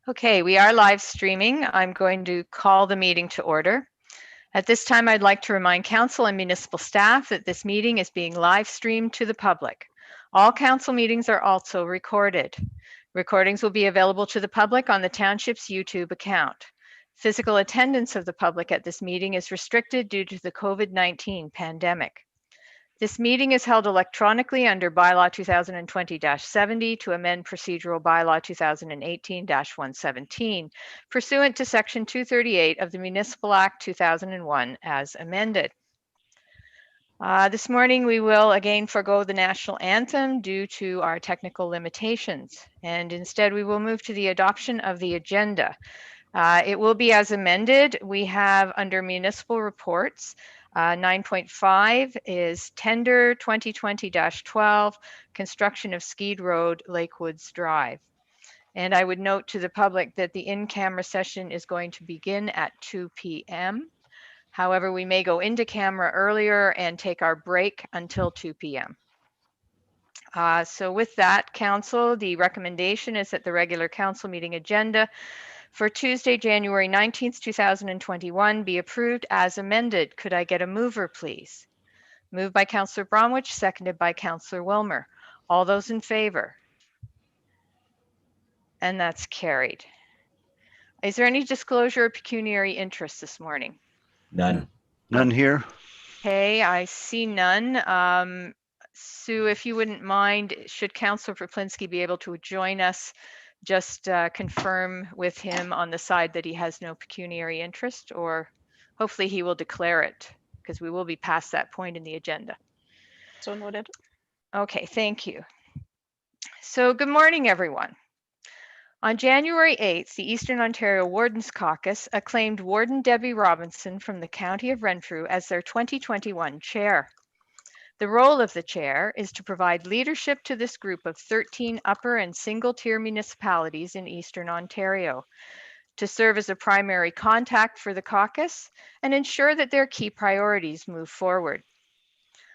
Okay, we are live streaming. I'm going to call the meeting to order. At this time, I'd like to remind council and municipal staff that this meeting is being live streamed to the public. All council meetings are also recorded. Recordings will be available to the public on the township's YouTube account. Physical attendance of the public at this meeting is restricted due to the COVID-19 pandemic. This meeting is held electronically under Bylaw 2020-70 to amend Procedural Bylaw 2018-117 pursuant to Section 238 of the Municipal Act 2001 as amended. This morning we will again forego the national anthem due to our technical limitations, and instead we will move to the adoption of the agenda. It will be as amended. We have under municipal reports, 9.5 is tender 2020-12, construction of Skeed Road, Lakewoods Drive. And I would note to the public that the in-camera session is going to begin at 2 p.m. However, we may go into camera earlier and take our break until 2 p.m. So with that, council, the recommendation is that the regular council meeting agenda for Tuesday, January 19th, 2021 be approved as amended. Could I get a mover, please? Moved by Councillor Bromwich, seconded by Councillor Wilmer. All those in favor? And that's carried. Is there any disclosure of pecuniary interest this morning? None. None here. Okay, I see none. Sue, if you wouldn't mind, should Councillor Proplinski be able to join us, just confirm with him on the side that he has no pecuniary interest, or hopefully he will declare it, because we will be past that point in the agenda. So noted. Okay, thank you. So good morning, everyone. On January 8th, the Eastern Ontario Wardens Caucus acclaimed Warden Debbie Robinson from the County of Renfrew as their 2021 chair. The role of the chair is to provide leadership to this group of 13 upper and single-tier municipalities in Eastern Ontario, to serve as a primary contact for the caucus and ensure that their key priorities move forward.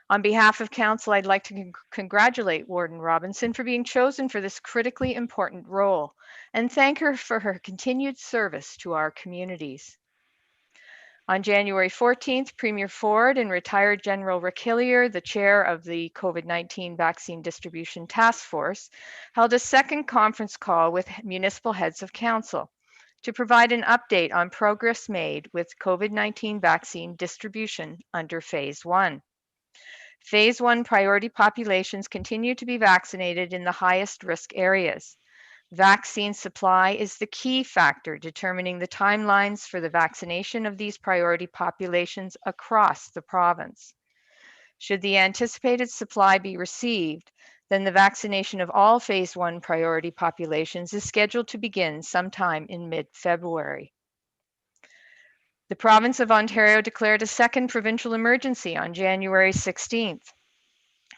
On behalf of Council, I'd like to congratulate Warden Robinson for being chosen for this critically important role and thank her for her continued service to our communities. On January 14th, Premier Ford and retired General Rick Hillier, the chair of the COVID-19 Vaccine Distribution Task Force, held a second conference call with municipal heads of council to provide an update on progress made with COVID-19 vaccine distribution under Phase 1. Phase 1 priority populations continue to be vaccinated in the highest risk areas. Vaccine supply is the key factor determining the timelines for the vaccination of these priority populations across the province. Should the anticipated supply be received, then the vaccination of all Phase 1 priority populations is scheduled to begin sometime in mid-February. The province of Ontario declared a second provincial emergency on January 16th.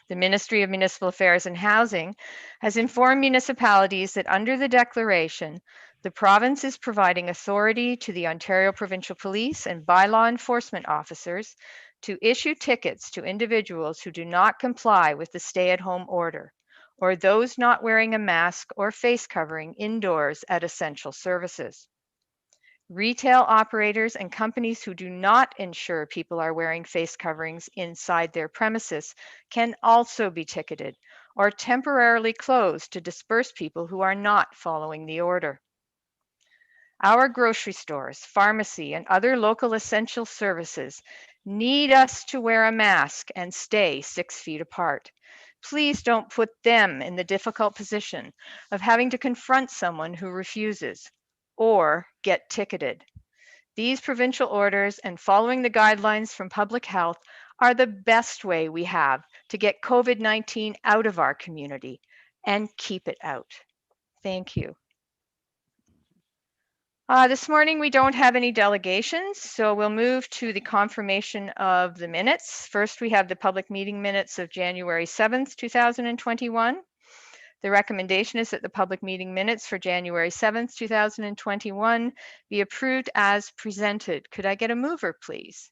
The Ministry of Municipal Affairs and Housing has informed municipalities that under the declaration, the province is providing authority to the Ontario Provincial Police and bylaw enforcement officers to issue tickets to individuals who do not comply with the stay-at-home order, or those not wearing a mask or face covering indoors at essential services. Retail operators and companies who do not ensure people are wearing face coverings inside their premises can also be ticketed or temporarily closed to disperse people who are not following the order. Our grocery stores, pharmacy, and other local essential services need us to wear a mask and stay 6 feet apart. Please don't put them in the difficult position of having to confront someone who refuses or get ticketed. These provincial orders and following the guidelines from public health are the best way we have to get COVID-19 out of our community and keep it out. Thank you. This morning we don't have any delegations, so we'll move to the confirmation of the minutes. First, we have the public meeting minutes of January 7th, 2021. The recommendation is that the public meeting minutes for January 7th, 2021 be approved as presented. Could I get a mover, please?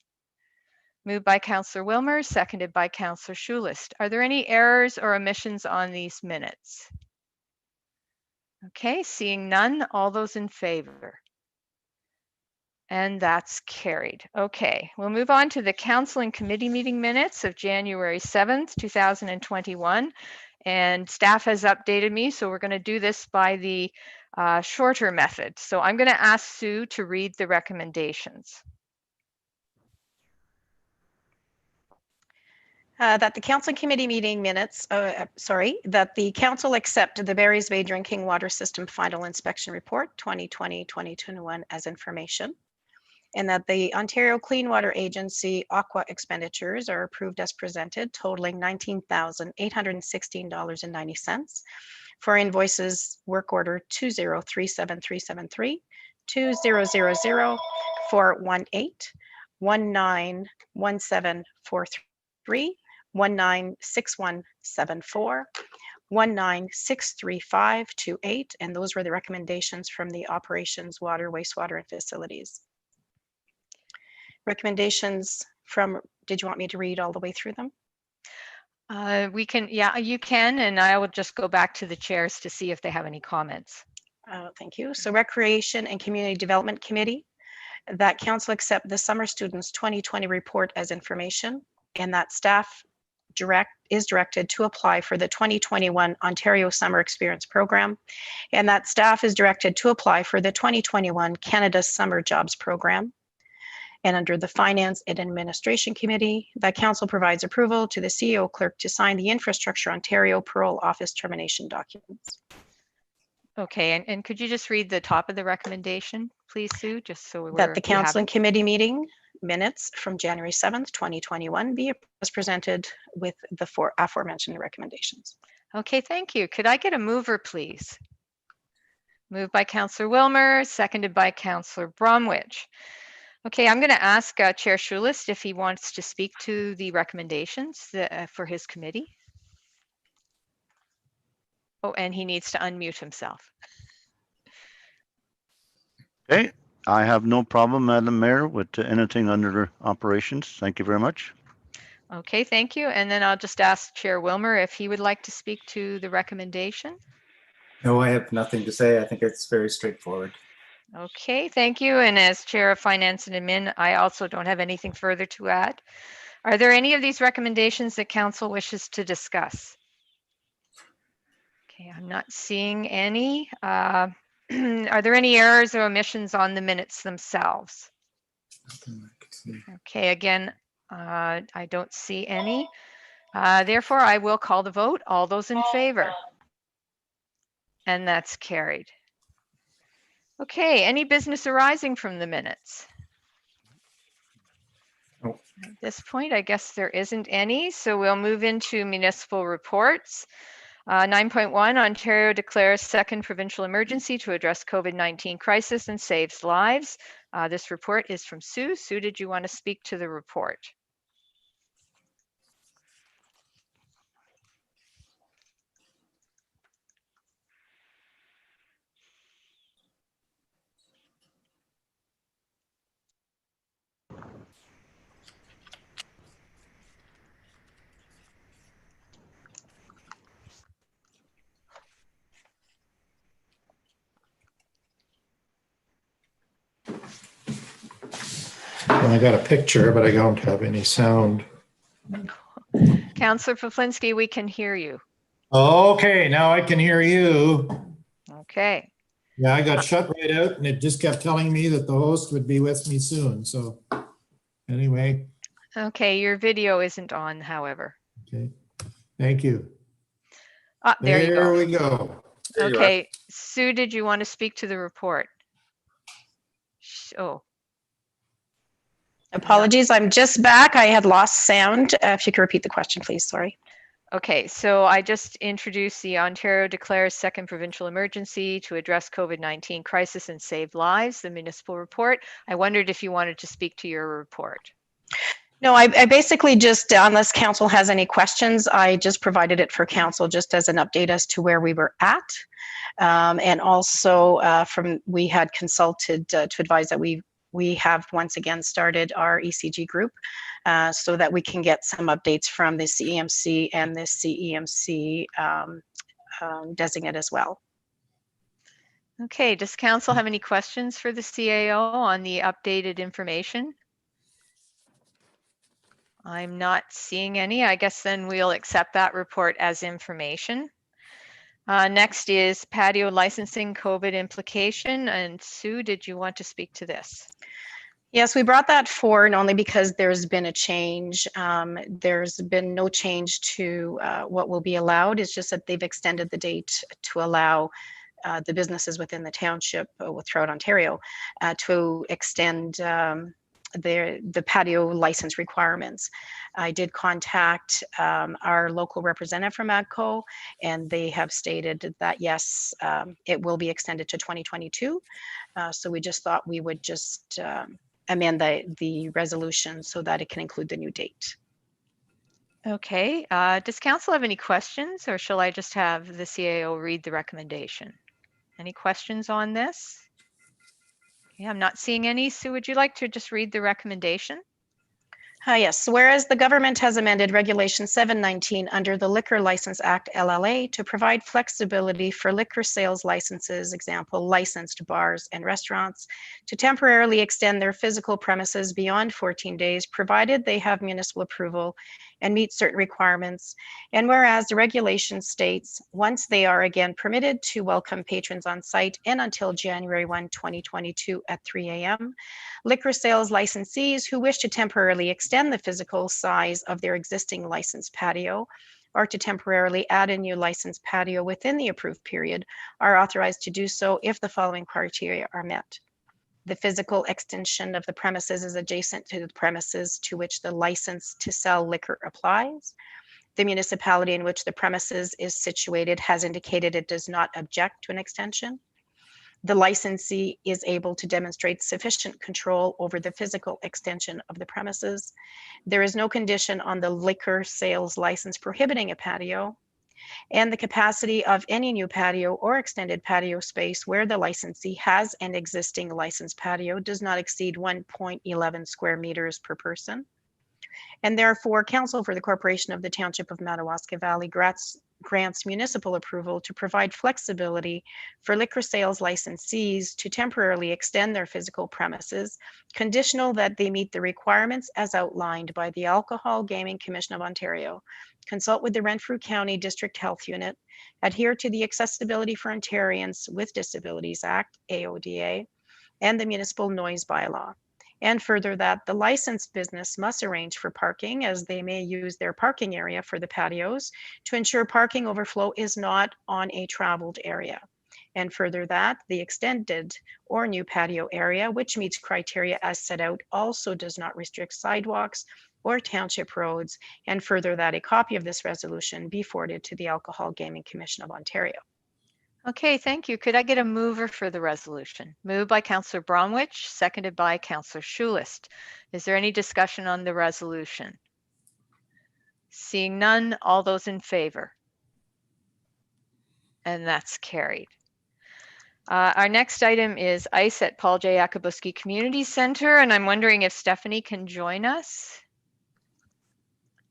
Moved by Councillor Wilmer, seconded by Councillor Schulist. Are there any errors or omissions on these minutes? Okay, seeing none, all those in favor? And that's carried. Okay, we'll move on to the council and committee meeting minutes of January 7th, 2021. And staff has updated me, so we're going to do this by the shorter method. So I'm going to ask Sue to read the recommendations. That the council and committee meeting minutes, that the council accept the Barry's Bay Drinking Water System Final Inspection Report 2020-2021 as information, and that the Ontario Clean Water Agency Aqua expenditures are approved as presented, totaling $19,816.90 for invoices work order 2037373, 2000 418 191743, 196174, 196528, and those were the recommendations from the operations, water, wastewater, and facilities. Recommendations from, did you want me to read all the way through them? We can, yeah, you can, and I will just go back to the chairs to see if they have any comments. Thank you. So Recreation and Community Development Committee, that council accept the summer students 2020 report as information, and that staff is directed to apply for the 2021 Ontario Summer Experience Program, and that staff is directed to apply for the 2021 Canada Summer Jobs Program. And under the Finance and Administration Committee, that council provides approval to the CEO clerk to sign the Infrastructure Ontario Parole Office termination documents. Okay, and could you just read the top of the recommendation, please, Sue, just so we're... That the council and committee meeting minutes from January 7th, 2021 be as presented with the four aforementioned recommendations. Okay, thank you. Could I get a mover, please? Moved by Councillor Wilmer, seconded by Councillor Bromwich. Okay, I'm going to ask Chair Schulist if he wants to speak to the recommendations for his committee. Oh, and he needs to unmute himself. Okay, I have no problem, Madam Mayor, with anything under operations. Thank you very much. Okay, thank you. And then I'll just ask Chair Wilmer if he would like to speak to the recommendation. No, I have nothing to say. I think it's very straightforward. Okay, thank you. And as Chair of Finance and Admin, I also don't have anything further to add. Are there any of these recommendations that Council wishes to discuss? Okay, I'm not seeing any. Are there any errors or omissions on the minutes themselves? Okay, again, I don't see any. Therefore, I will call the vote. All those in favor? And that's carried. Okay, any business arising from the minutes? Oh. At this point, I guess there isn't any, so we'll move into municipal reports. 9.1, Ontario declares second provincial emergency to address COVID-19 crisis and saves lives. This report is from Sue. Sue, did you want to speak to the report? Well, I got a picture, but I don't have any sound. Councillor Pawlinski, we can hear you. Okay, now I can hear you. Okay. Yeah, I got shut right out and it just kept telling me that the host would be with me soon. So anyway. Okay, your video isn't on, however. Okay, thank you. There you go. There we go. Okay, Sue, did you want to speak to the report? Oh. Apologies, I'm just back. I had lost sound. If you could repeat the question, please. Sorry. Okay, so I just introduced the Ontario declares second provincial emergency to address COVID-19 crisis and save lives, the municipal report. I wondered if you wanted to speak to your report. No, I basically just, unless council has any questions, I just provided it for council just as an update as to where we were at. And also we had consulted to advise that we have once again started our ECG group so that we can get some updates from the CEMC and the CEMC designate as well. Okay, does council have any questions for the CAO on the updated information? I'm not seeing any. I guess then we'll accept that report as information. Next is patio licensing COVID implication. And Sue, did you want to speak to this? Yes, we brought that forward only because there's been a change. There's been no change to what will be allowed. It's just that they've extended the date to allow the businesses within the township throughout Ontario to extend the patio license requirements. I did contact our local representative from AGCO, and they have stated that yes, it will be extended to 2022. So we just thought we would just amend the resolution so that it can include the new date. Okay, does council have any questions, or shall I just have the CAO read the recommendation? Any questions on this? Yeah, I'm not seeing any. Sue, would you like to just read the recommendation? Yes, whereas the government has amended Regulation 719 under the Liquor License Act LLA to provide flexibility for liquor sales licenses, example, licensed bars and restaurants, to temporarily extend their physical premises beyond 14 days, provided they have municipal approval and meet certain requirements. And whereas the regulation states, once they are again permitted to welcome patrons on site and until January 1, 2022 at 3 a.m., liquor sales licensees who wish to temporarily extend the physical size of their existing licensed patio or to temporarily add a new licensed patio within the approved period are authorized to do so if the following criteria are met. The physical extension of the premises is adjacent to the premises to which the license to sell liquor applies. The municipality in which the premises is situated has indicated it does not object to an extension. The licensee is able to demonstrate sufficient control over the physical extension of the premises. There is no condition on the liquor sales license prohibiting a patio, and the capacity of any new patio or extended patio space where the licensee has an existing licensed patio does not exceed 1.11 square meters per person. And therefore, Council for the Corporation of the Township of Madawaska Valley grants municipal approval to provide flexibility for liquor sales licensees to temporarily extend their physical premises, conditional that they meet the requirements as outlined by the Alcohol Gaming Commission of Ontario, consult with the Renfrew County District Health Unit, adhere to the Accessibility for Ontarians with Disabilities Act, AODA, and the Municipal Noise Bylaw. And further, that the licensed business must arrange for parking, as they may use their parking area for the patios to ensure parking overflow is not on a traveled area. And further, that the extended or new patio area, which meets criteria as set out, also does not restrict sidewalks or township roads. And further, that a copy of this resolution be forwarded to the Alcohol Gaming Commission of Ontario. Okay, thank you. Could I get a mover for the resolution? Moved by Councillor Bromwich, seconded by Councillor Schulist. Is there any discussion on the resolution? Seeing none, all those in favor? And that's carried. Our next item is ICE at Paul J. Yakabuski Community Center, and I'm wondering if Stephanie can join us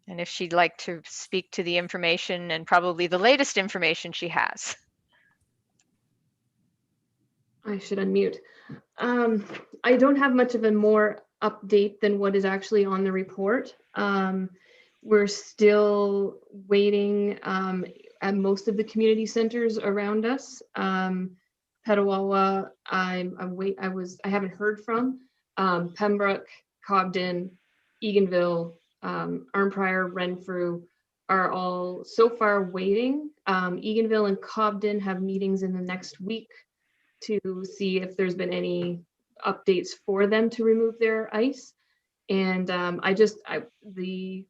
and if she'd like to speak to the information and probably the latest information she has. I should unmute. I don't have much of a more update than what is actually on the report. We're still waiting at most of the community centers around us. Petawawa, I haven't heard from. Pembroke, Cobden, Eganville, Arnprior, Renfrew are all so far waiting. Eganville and Cobden have meetings in the next week to see if there's been any updates for them to remove their ice. And the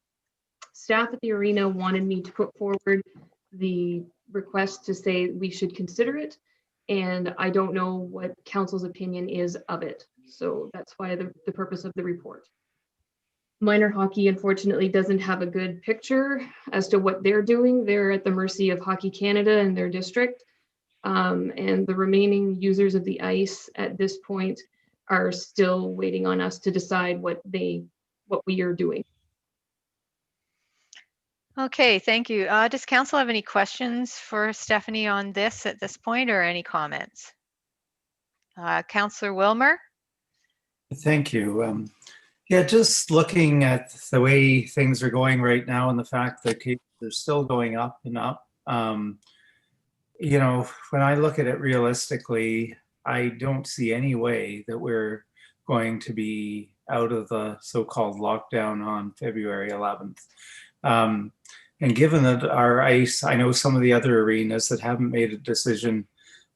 staff at the arena wanted me to put forward the request to say we should consider it. And I don't know what council's opinion is of it. So that's why the purpose of the report. Minor hockey, unfortunately, doesn't have a good picture as to what they're doing. They're at the mercy of Hockey Canada and their district. And the remaining users of the ice at this point are still waiting on us to decide what we are doing. Okay, thank you. Does council have any questions for Stephanie on this at this point, or any comments? Counselor Wilmer? Thank you. Yeah, just looking at the way things are going right now and the fact that cases are still going up and up. When I look at it realistically, I don't see any way that we're going to be out of the so-called lockdown on February 11th. And given that our ICE, I know some of the other arenas that haven't made a decision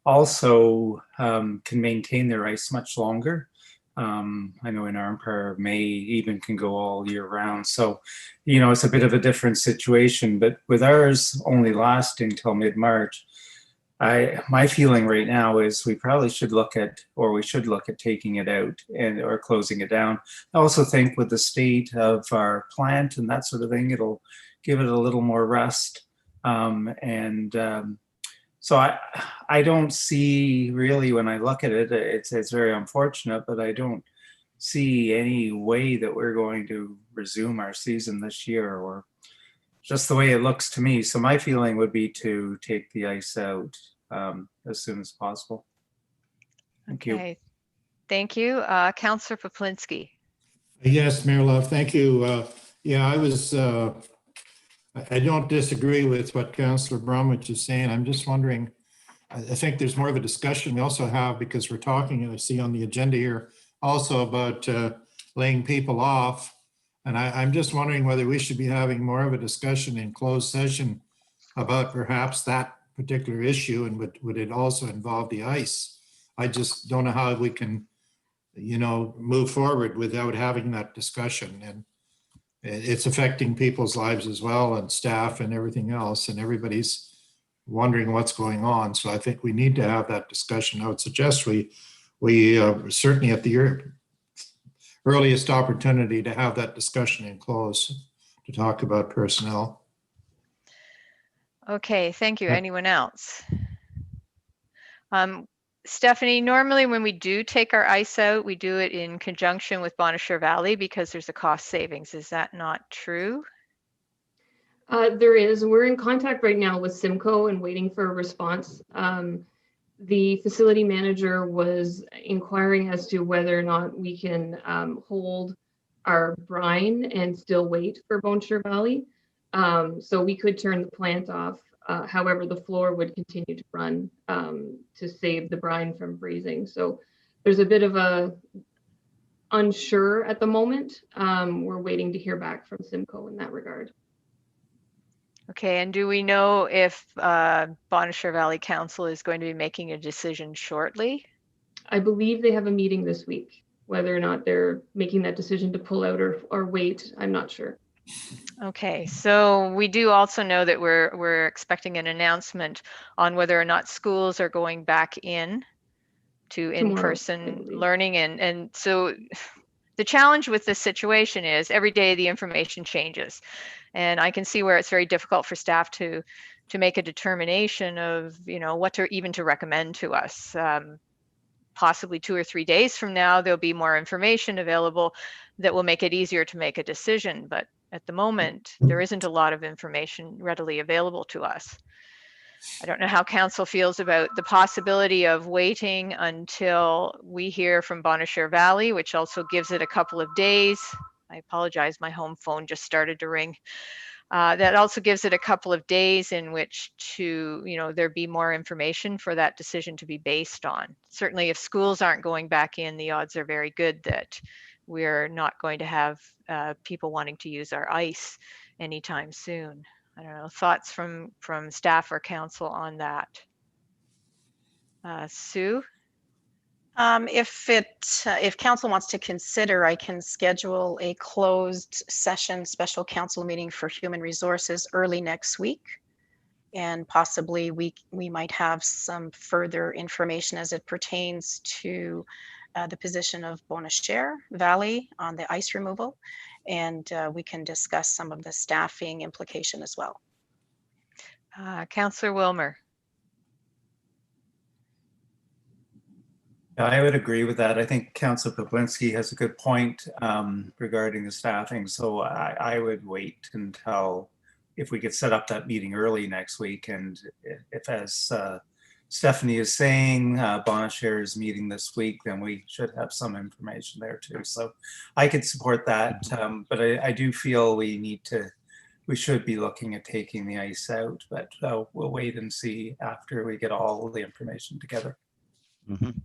also can maintain their ICE much longer. I know in Arnprior, May even can go all year round. So, it's a bit of a different situation, but with ours only lasting till mid-March, my feeling right now is we probably should look at taking it out or closing it down. I also think with the state of our plant and that sort of thing, it'll give it a little more rest. So I don't see really, when I look at it, it's very unfortunate, but I don't see any way that we're going to resume our season this year, or just the way it looks to me. So my feeling would be to take the ice out as soon as possible. Thank you. Okay, thank you. Counselor Poplinski. Yes, Mayor Love, thank you. Yeah, I don't disagree with what Councillor Bromwich is saying. I'm just wondering, I think there's more of a discussion we also have, because we're talking, and I see on the agenda here also about laying people off. And I'm just wondering whether we should be having more of a discussion in closed session about perhaps that particular issue, and would it also involve the ICE? I just don't know how we can, move forward without having that discussion. And it's affecting people's lives as well, and staff and everything else, and everybody's wondering what's going on. So I think we need to have that discussion. I would suggest we certainly at the earliest opportunity to have that discussion in close to talk about personnel. Okay, thank you. Anyone else? Stephanie, normally when we do take our ice out, we do it in conjunction with Bonnechere Valley because there's a cost savings. Is that not true? There is. We're in contact right now with Simcoe and waiting for a response. The facility manager was inquiring as to whether or not we can hold our brine and still wait for Bonnechere Valley. So we could turn the plant off. However, the floor would continue to run to save the brine from freezing. So there's a bit of a unsure at the moment. We're waiting to hear back from Simcoe in that regard. Okay, and do we know if Bonnechere Valley Council is going to be making a decision shortly? I believe they have a meeting this week. Whether or not they're making that decision to pull out or wait, I'm not sure. Okay, so we do also know that we're expecting an announcement on whether or not schools are going back in to in-person learning, and so the challenge with this situation is every day the information changes, and I can see where it's very difficult for staff to make a determination of what to recommend to us. Possibly 2 or 3 days from now there'll be more information available that will make it easier to make a decision, but at the moment there isn't a lot of information readily available to us. I don't know how council feels about the possibility of waiting until we hear from Bonnechere Valley, which also gives it a couple of days. I apologize, my home phone just started to ring. That also gives it a couple of days in which to, there be more information for that decision to be based on. Certainly if schools aren't going back in, the odds are very good that we're not going to have people wanting to use our ice anytime soon. I don't know, thoughts from staff or council on that? Sue? If council wants to consider, I can schedule a closed session special council meeting for human resources early next week. And possibly we might have some further information as it pertains to the position of Bonnechere Valley on the ice removal. And we can discuss some of the staffing implication as well. Councillor Wilmer. I would agree with that. I think Councillor Poplinski has a good point regarding the staffing. So I would wait until if we could set up that meeting early next week, and if as Stephanie is saying, Bonashare is meeting this week, then we should have some information there too. So I could support that, but I do feel we should be looking at taking the ice out, but we'll wait and see after we get all the information together. Mhm.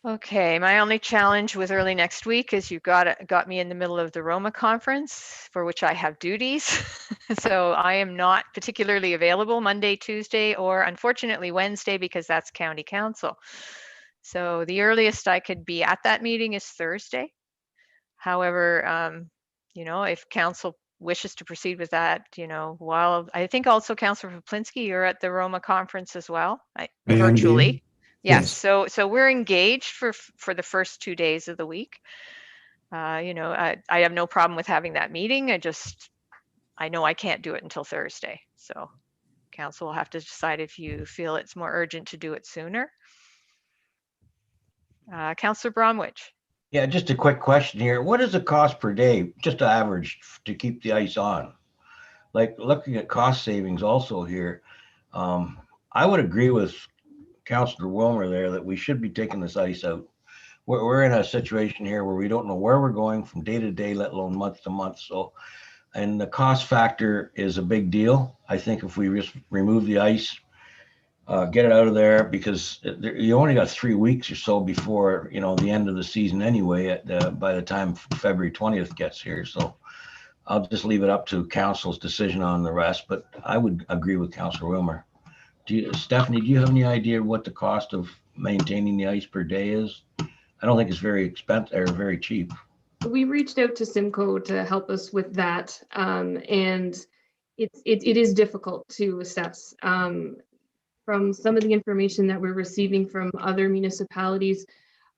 Okay, my only challenge with early next week is you got me in the middle of the Roma conference for which I have duties. So I am not particularly available Monday, Tuesday, or unfortunately Wednesday because that's county council. So the earliest I could be at that meeting is Thursday. However, if council wishes to proceed with that, while I think also Councillor Poplinski, you're at the Roma conference as well, I am virtually. indeed. Yes, Yes. so we're engaged for the first 2 days of the week. I have no problem with having that meeting. I know I can't do it until Thursday. So council will have to decide if you feel it's more urgent to do it sooner. Councillor Bromwich. Yeah, just a quick question here. What is the cost per day, just average, to keep the ice on? Like looking at cost savings also here, I would agree with Councillor Wilmer there that we should be taking this ice out. We're in a situation here where we don't know where we're going from day to day, let alone month to month. So, and the cost factor is a big deal. I think if we just remove the ice, get it out of there, because you only got 3 weeks or so before, the end of the season anyway, by the time February 20th gets here. So I'll just leave it up to council's decision on the rest, but I would agree with Councillor Wilmer. Stephanie, do you have any idea what the cost of maintaining the ice per day is? I don't think it's very expensive or very cheap. We reached out to Simcoe to help us with that, and it is difficult to assess. From some of the information that we're receiving from other municipalities,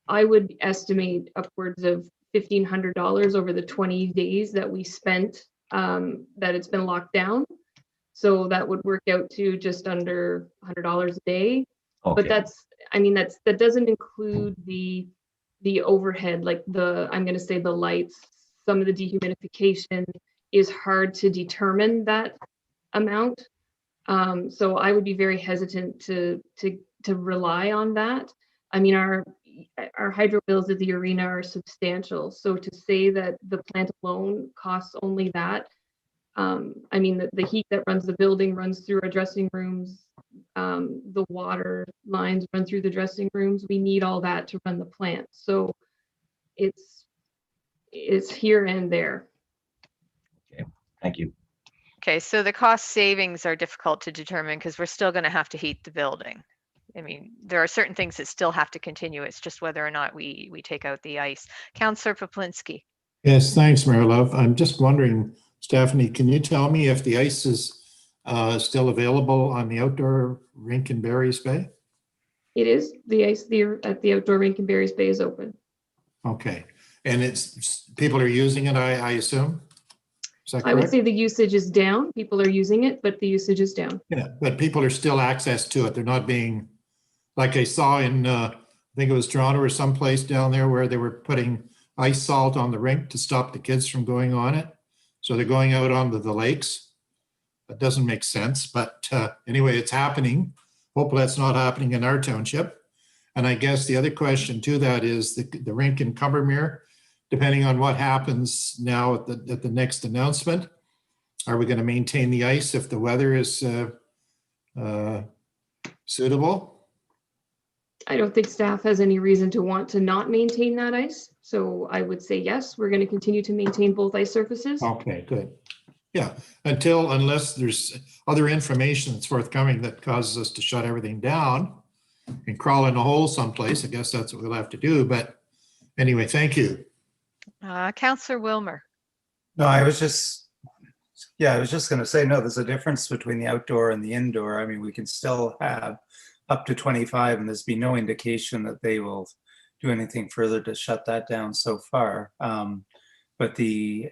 I would estimate upwards of $1,500 over the 20 days that we spent, that it's been locked down. So that would work out to just under $100 a day. Okay. But that doesn't include the overhead, like I'm going to say the lights, some of the dehumidification is hard to determine that amount. So I would be very hesitant to rely on that. I mean, our hydro bills at the arena are substantial. So to say that the plant alone costs only that, the heat that runs the building runs through our dressing rooms. The water lines run through the dressing rooms. We need all that to run the plant. So it's here and there. Okay, thank you. Okay, so the cost savings are difficult to determine because we're still going to have to heat the building. I mean, there are certain things that still have to continue. It's just whether or not we take out the ice. Councillor Poplinski. Yes, thanks, Mary Love. I'm just wondering, Stephanie, can you tell me if the ice is still available on the outdoor rink in Barry's Bay? It is. The ice at the outdoor rink in Barry's Bay is open. Okay, and people are using it, I assume? Is that correct? I would say the usage is down. People are using it, but the usage is down. Yeah, but people are still access to it. They're not being, like I saw in, I think it was Toronto or someplace down there where they were putting ice salt on the rink to stop the kids from going on it. So they're going out onto the lakes. That doesn't make sense, but anyway, it's happening. Hopefully that's not happening in our township. And I guess the other question to that is the rink in Cumbermere, depending on what happens now at the next announcement, are we going to maintain the ice if the weather is suitable? I don't think staff has any reason to want to not maintain that ice. So I would say yes, we're going to continue to maintain both ice surfaces. Okay, good. Yeah, unless there's other information that's forthcoming that causes us to shut everything down and crawl in a hole someplace. I guess that's what we'll have to do. But anyway, thank you. Councillor Wilmer. No, I was just going to say, no, there's a difference between the outdoor and the indoor. I mean, we can still have up to 25, and there's been no indication that they will do anything further to shut that down so far. But the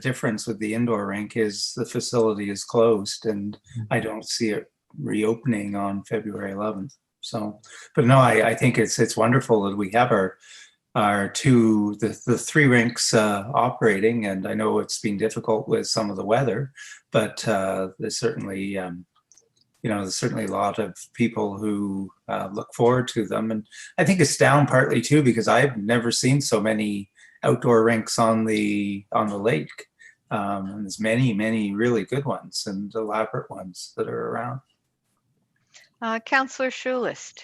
difference with the indoor rink is the facility is closed, and I don't see it reopening on February 11th. So, but no, I think it's wonderful that we have the three rinks operating, and I know it's been difficult with some of the weather, but there's certainly there's certainly a lot of people who look forward to them. And I think it's down partly too, because I've never seen so many outdoor rinks on the lake. And there's many, many really good ones and elaborate ones that are around. Councillor Schulist.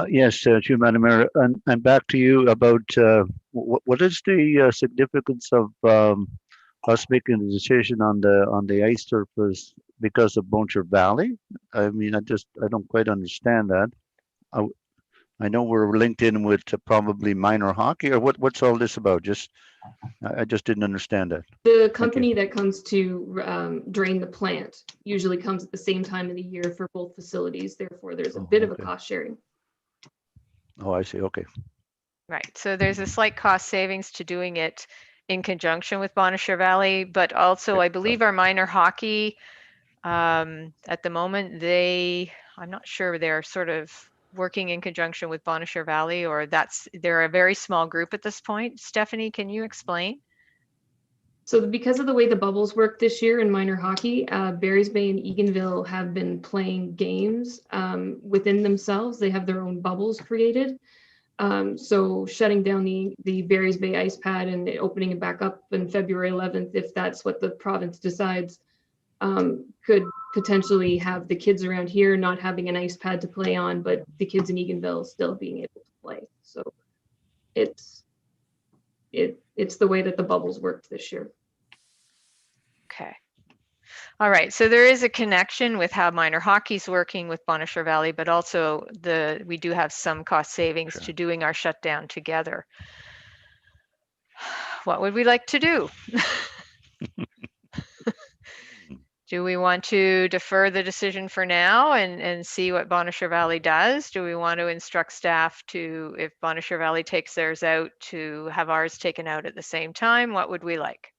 Yes, Chair, Madam Mayor, and back to you about what is the significance of us making a decision on the ice surface because of Boncher Valley? I mean, I don't quite understand that. I know we're linked in with probably minor hockey, or what's all this about? I just didn't understand that. The company that comes to drain the plant usually comes at the same time of the year for both facilities. Therefore, there's a bit of a Okay. cost sharing. Oh, I see. Okay. Right. So there's a slight cost savings to doing it in conjunction with Bonnechere Valley, but also I believe our minor hockey at the moment, I'm not sure they're sort of working in conjunction with Bonnechere Valley, or they're a very small group at this point. Stephanie, can you explain? So because of the way the bubbles work this year in minor hockey, Barry's Bay and Eganville have been playing games within themselves. They have their own bubbles created. So shutting down the Barry's Bay ice pad and opening it back up on February 11th, if that's what the province decides, could potentially have the kids around here not having an ice pad to play on, but the kids in Eganville still being able to play. So it's the way that the bubbles worked this year. Okay. All right. So there is a connection with how minor hockey's working with Bonnechere Valley, but also we do have some cost savings to doing our shutdown together. What would we like to do? Do we want to defer the decision for now and see what Bonnechere Valley does? Do we want to instruct staff to, if Bonnechere Valley takes theirs out, to have ours taken out at the same time? What would we like?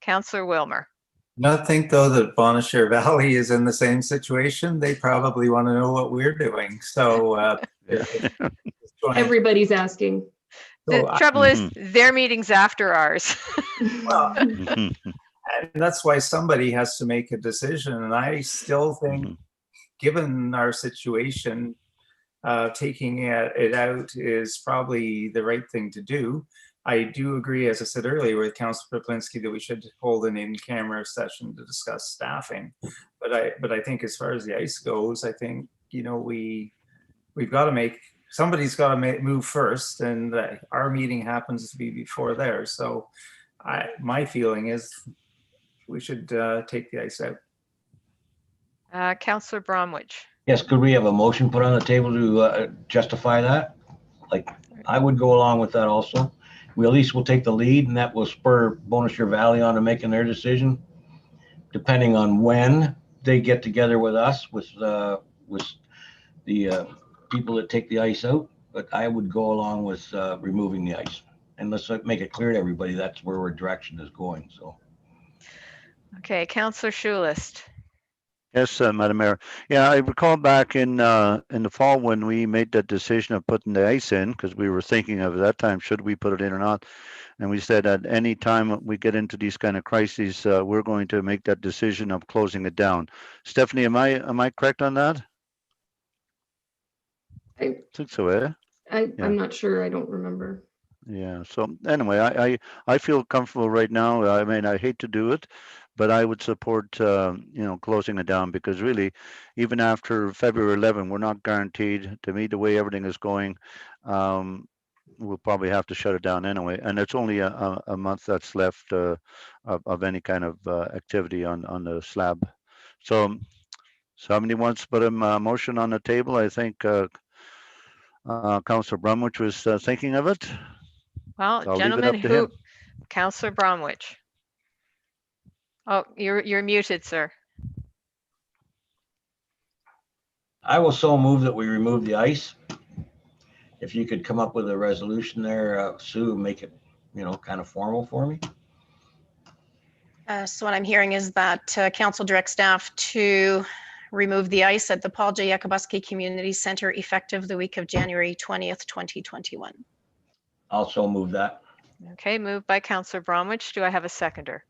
Councillor Wilmer. Not think though that Bonnechere Valley is in the same situation. They probably want to know what we're doing. So Everybody's asking. The trouble is their meeting's after ours. Well, and that's why somebody has to make a decision. And I still think, given our situation, taking it out is probably the right thing to do. I do agree, as I said earlier, with Councillor Peplinski that we should hold an in-camera session to discuss staffing. But I think as far as the ice goes, I think, we've got to somebody's got to move first, and our meeting happens to be before theirs. So my feeling is we should take the ice out. Councillor Bromwich. Yes, could we have a motion put on the table to justify that? Like, I would go along with that also. We at least will take the lead, and that will spur Bonnechere Valley on to making their decision, depending on when they get together with us, with the people that take the ice out. But I would go along with removing the ice, and let's make it clear to everybody that's where our direction is going. So. Okay, Councillor Schulist. Yes, Madam Mayor. Yeah, I recall back in the fall when we made that decision of putting the ice in, because we were thinking of at that time, should we put it in or not? And we said at any time we get into these kind of crises, we're going to make that decision of closing it down. Stephanie, am I correct on that? I think so, eh? I'm not sure. I don't remember. Yeah. So anyway, I feel comfortable right now. I mean, I hate to do it, but I would support closing it down, because really, even after February 11, we're not guaranteed. To me, the way everything is going, we'll probably have to shut it down anyway. And it's only a month that's left of any kind of activity on the slab. So somebody wants to put a motion on the table. I think Councillor Bromwich was thinking of it. Well, I'll gentlemen, Councillor Bromwich. Oh, you're muted, sir. I will so move that we remove the ice. If you could come up with a resolution there, Sue, make it, kind of formal for me. So what I'm hearing is that council directs staff to remove the ice at the Paul J. Yakabuski Community Center effective the week of January 20th, 2021. Also move that. Okay, moved by Councillor Bromwich. Do I have a seconder?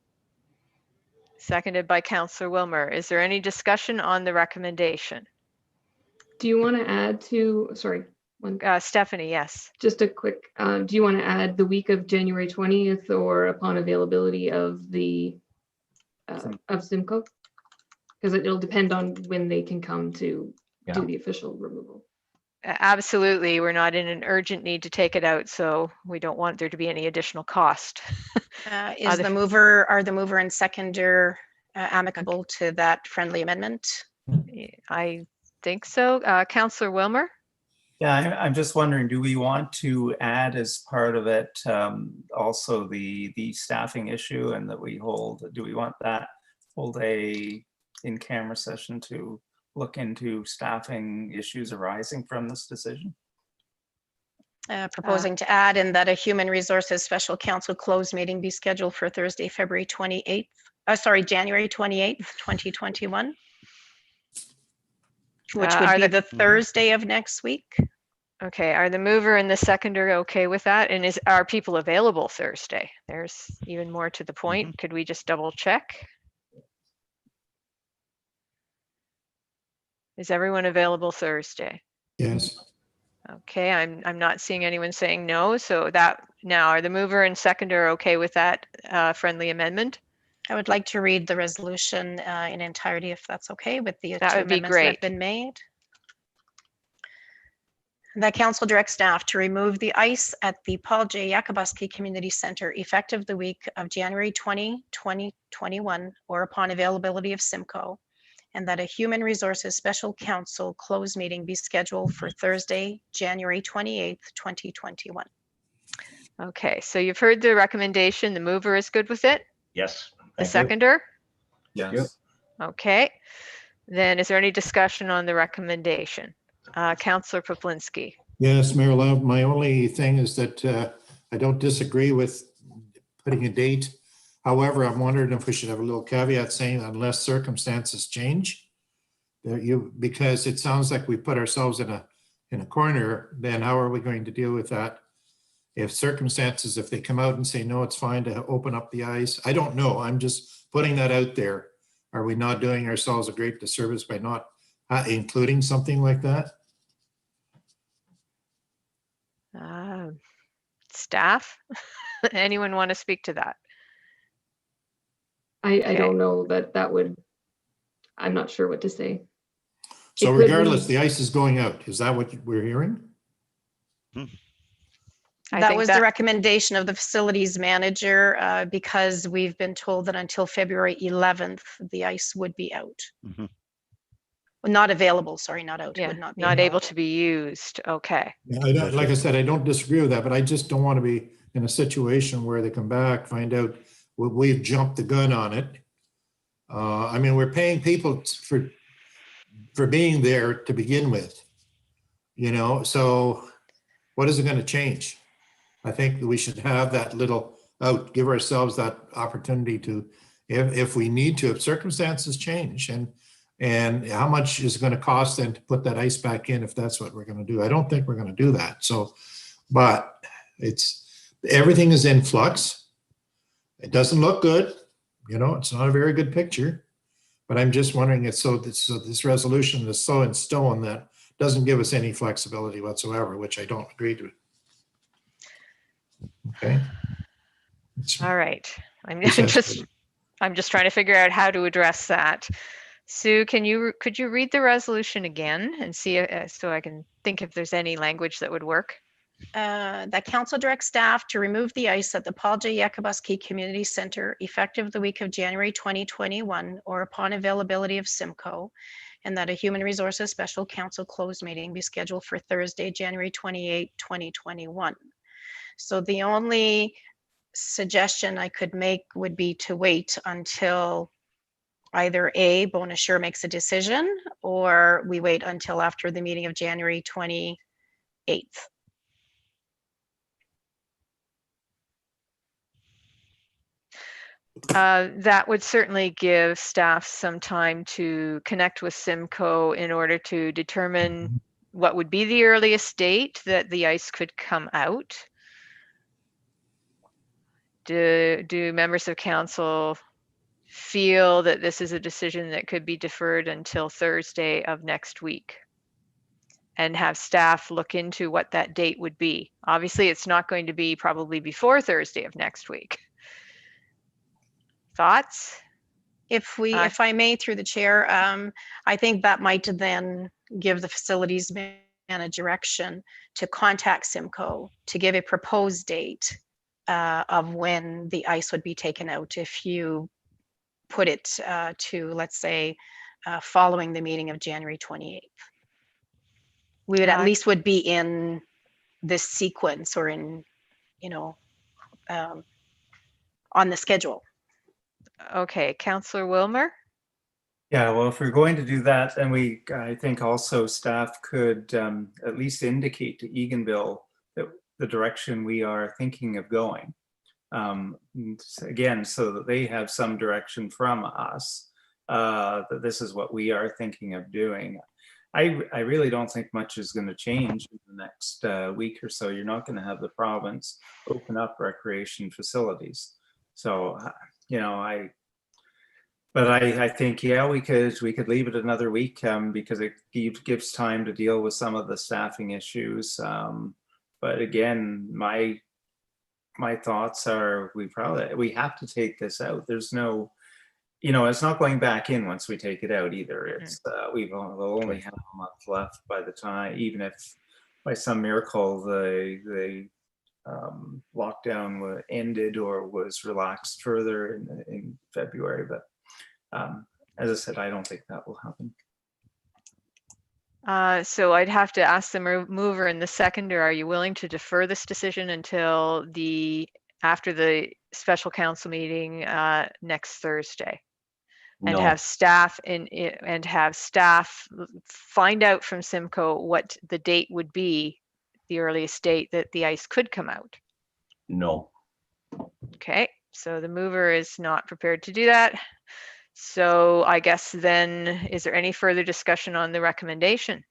seconded by Councillor Wilmer. Is there any discussion on the recommendation? Do you want to add to, sorry, Stephanie, yes. just a quick, do you want to add the week of January 20th or upon availability of the, of Simcoe? Because it'll depend on when they can come to Yeah. do the official removal. Absolutely. We're not in an urgent need to take it out, so we don't want there to be any additional cost. Are the mover and seconder amicable to that friendly amendment? I think so. Councillor Wilmer? Yeah, I'm just wondering, do we want to add as part of it also the staffing issue, and that we hold, do we want that, hold a in-camera session to look into staffing issues arising from this decision? Proposing to add in that a human resources special council closed meeting be scheduled for Thursday, January 28th, 2021. Which would be the Thursday of next week. Okay, are the mover and the seconder okay with that? And are people available Thursday? There's even more to the point. Could we just double check? Is everyone available Thursday? Yes. Okay, I'm not seeing anyone saying no. So that now, are the mover and seconder okay with that friendly amendment? I would like to read the resolution in entirety, if that's okay, with the That two would be amendments that have great. been made. That council directs staff to remove the ice at the Paul J. Yakabuski Community Center effective the week of January 20, 2021, or upon availability of Simcoe, and that a human resources special council closed meeting be scheduled for Thursday, January 28th, 2021. Okay, so you've heard the recommendation. The mover is good with it? Yes. The thank you. seconder? Yes. Okay. Then is there any discussion on the recommendation? Councillor Poplinski. Yes, Mayor Love, my only thing is that I don't disagree with putting a date. However, I'm wondering if we should have a little caveat saying unless circumstances change. Because it sounds like we put ourselves in a corner, then how are we going to deal with that? If circumstances, if they come out and say, no, it's fine to open up the ice, I don't know. I'm just putting that out there. Are we not doing ourselves a great disservice by not including something like that? Staff? Anyone want to speak to that? I don't know that would, I'm not sure what to say. So It could regardless, be- the ice is going out. Is that what we're hearing? That was the recommendation of the facilities manager because we've been told that until February 11th, the ice would be out. Not available, sorry, not out. Yeah, Would not be not able available. to be used. Okay. Yeah, like I said, I don't disagree with that, but I just don't want to be in a situation where they come back, find out we've jumped the gun on it. I mean, we're paying people for being there to begin with, so what is it going to change? I think that we should have that little out, give ourselves that opportunity to, if we need to, if circumstances change, and how much is it going to cost then to put that ice back in if that's what we're going to do? I don't think we're going to do that. So, but everything is in flux. It doesn't look good. It's not a very good picture, but I'm just wondering, so this resolution is so in stone that doesn't give us any flexibility whatsoever, which I don't agree to. Okay. All right. I'm just trying to figure out how to address that. Sue, could you read the resolution again and see so I can think if there's any language that would work? That council directs staff to remove the ice at the Paul J. Yakabuski Community Center effective the week of January 2021 or upon availability of Simcoe, and that a human resources special council closed meeting be scheduled for Thursday, January 28, 2021. So the only suggestion I could make would be to wait until either A, Bonachure makes a decision, or we wait until after the meeting of January 28th. That would certainly give staff some time to connect with Simcoe in order to determine what would be the earliest date that the ice could come out. Do members of council feel that this is a decision that could be deferred until Thursday of next week and have staff look into what that date would be. Obviously, it's not going to be probably before Thursday of next week. Thoughts? If I may, through the chair, I think that might then give the facilities manager direction to contact Simcoe to give a proposed date of when the ice would be taken out. If you put it to, let's say, following the meeting of January 28th. We would at least would be in this sequence or in, on the schedule. Okay, Councillor Wilmer? Yeah, well, if we're going to do that, then I think also staff could at least indicate to Eganville that the direction we are thinking of going. Again, so that they have some direction from us, that this is what we are thinking of doing. I really don't think much is going to change in the next week or so. You're not going to have the province open up recreation facilities. So, but I think, yeah, we could leave it another week because it gives time to deal with some of the staffing issues. But again, my thoughts are we have to take this out. There's no, it's not going back in once we take it out either. It's we'll only have a month left by the time, even if by some miracle the lockdown ended or was relaxed further in February. But as I said, I don't think that will happen. So I'd have to ask the mover and the seconder, are you willing to defer this decision until after the special council meeting next Thursday? And No. have staff find out from Simcoe what the date would be, the earliest date that the ice could come out? No. Okay, so the mover is not prepared to do that. So I guess then, is there any further discussion on the recommendation?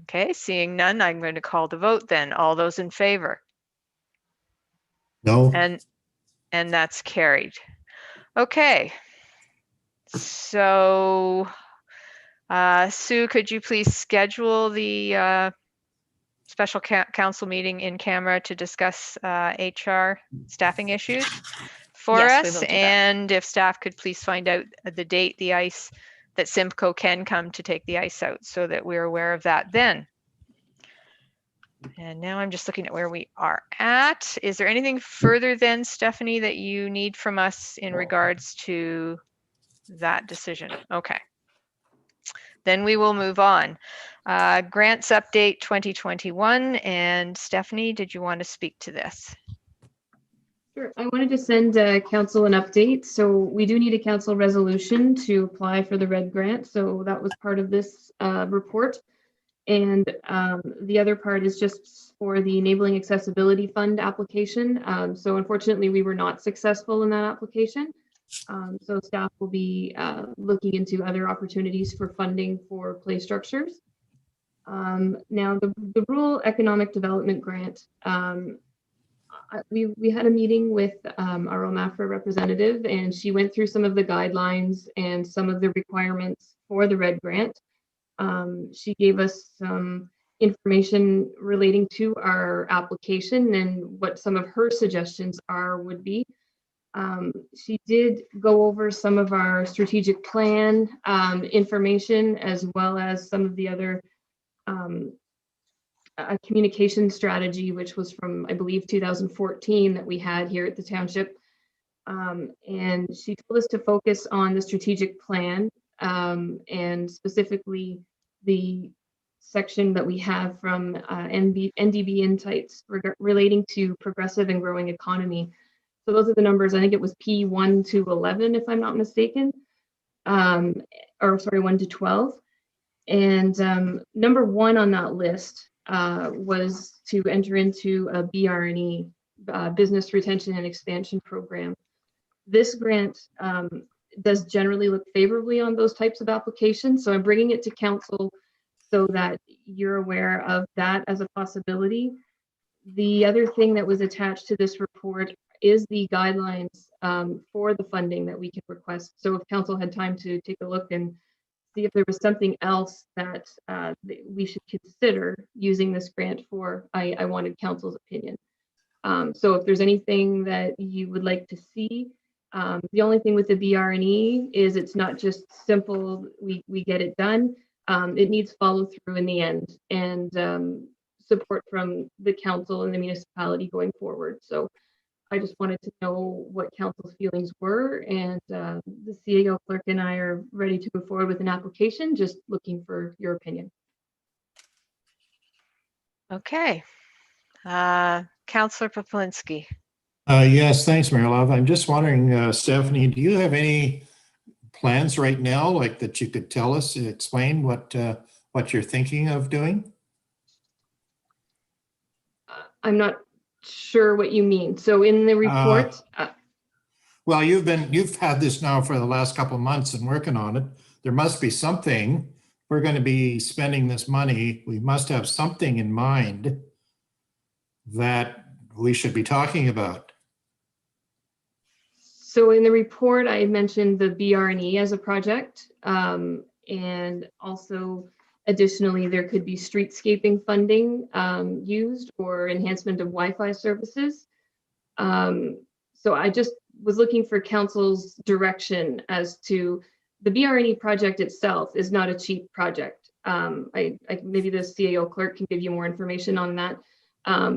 Okay, seeing none, I'm going to call the vote then. All those in favor? No. And that's carried. Okay. So, Sue, could you please schedule the special council meeting in camera to discuss HR staffing issues for Yes, we us? will do that. And if staff could please find out the date that Simcoe can come to take the ice out so that we're aware of that then. And now I'm just looking at where we are at. Is there anything further then, Stephanie, that you need from us in regards to that decision? Okay. Then we will move on. Grants update 2021. And Stephanie, did you want to speak to this? Sure. I wanted to send council an update. So we do need a council resolution to apply for the RED grant. So that was part of this report. And the other part is just for the Enabling Accessibility Fund application. So unfortunately, we were not successful in that application. So staff will be looking into other opportunities for funding for play structures. Now, the Rural Economic Development Grant, we had a meeting with our OMAFRA representative, and she went through some of the guidelines and some of the requirements for the RED grant. She gave us some information relating to our application and what some of her suggestions would be. She did go over some of our strategic plan information, as well as some of the other communication strategy, which was from, I believe, 2014 that we had here at the township. And she told us to focus on the strategic plan and specifically the section that we have from NDB Insights relating to progressive and growing economy. So those are the numbers. I think it was P1 to 11, if I'm not mistaken, or sorry, 1 to 12. And number 1 on that list was to enter into a BRNE, Business Retention and Expansion Program. This grant does generally look favorably on those types of applications. So I'm bringing it to council so that you're aware of that as a possibility. The other thing that was attached to this report is the guidelines for the funding that we can request. So if council had time to take a look and see if there was something else that we should consider using this grant for, I wanted council's opinion. So if there's anything that you would like to see, the only thing with the BRNE is it's not just simple, we get it done. It needs follow through in the end and support from the council and the municipality going forward. So I just wanted to know what council's feelings were, and the CAO clerk and I are ready to move forward with an application, just looking for your opinion. Okay. Councillor Poplinsky. Yes, thanks, Mary Love. I'm just wondering, Stephanie, do you have any plans right now, like that you could tell us, explain what you're thinking of doing? I'm not sure what you mean. So in the report, Well, you've had this now for the last couple of months and working on it. There must be something. We're going to be spending this money. We must have something in mind that we should be talking about. so in the report, I mentioned the BRNE as a project, and also additionally, there could be streetscaping funding used or enhancement of Wi-Fi services. So I just was looking for council's direction as to the BRNE project itself is not a cheap project. Maybe the CAO clerk can give you more information on that.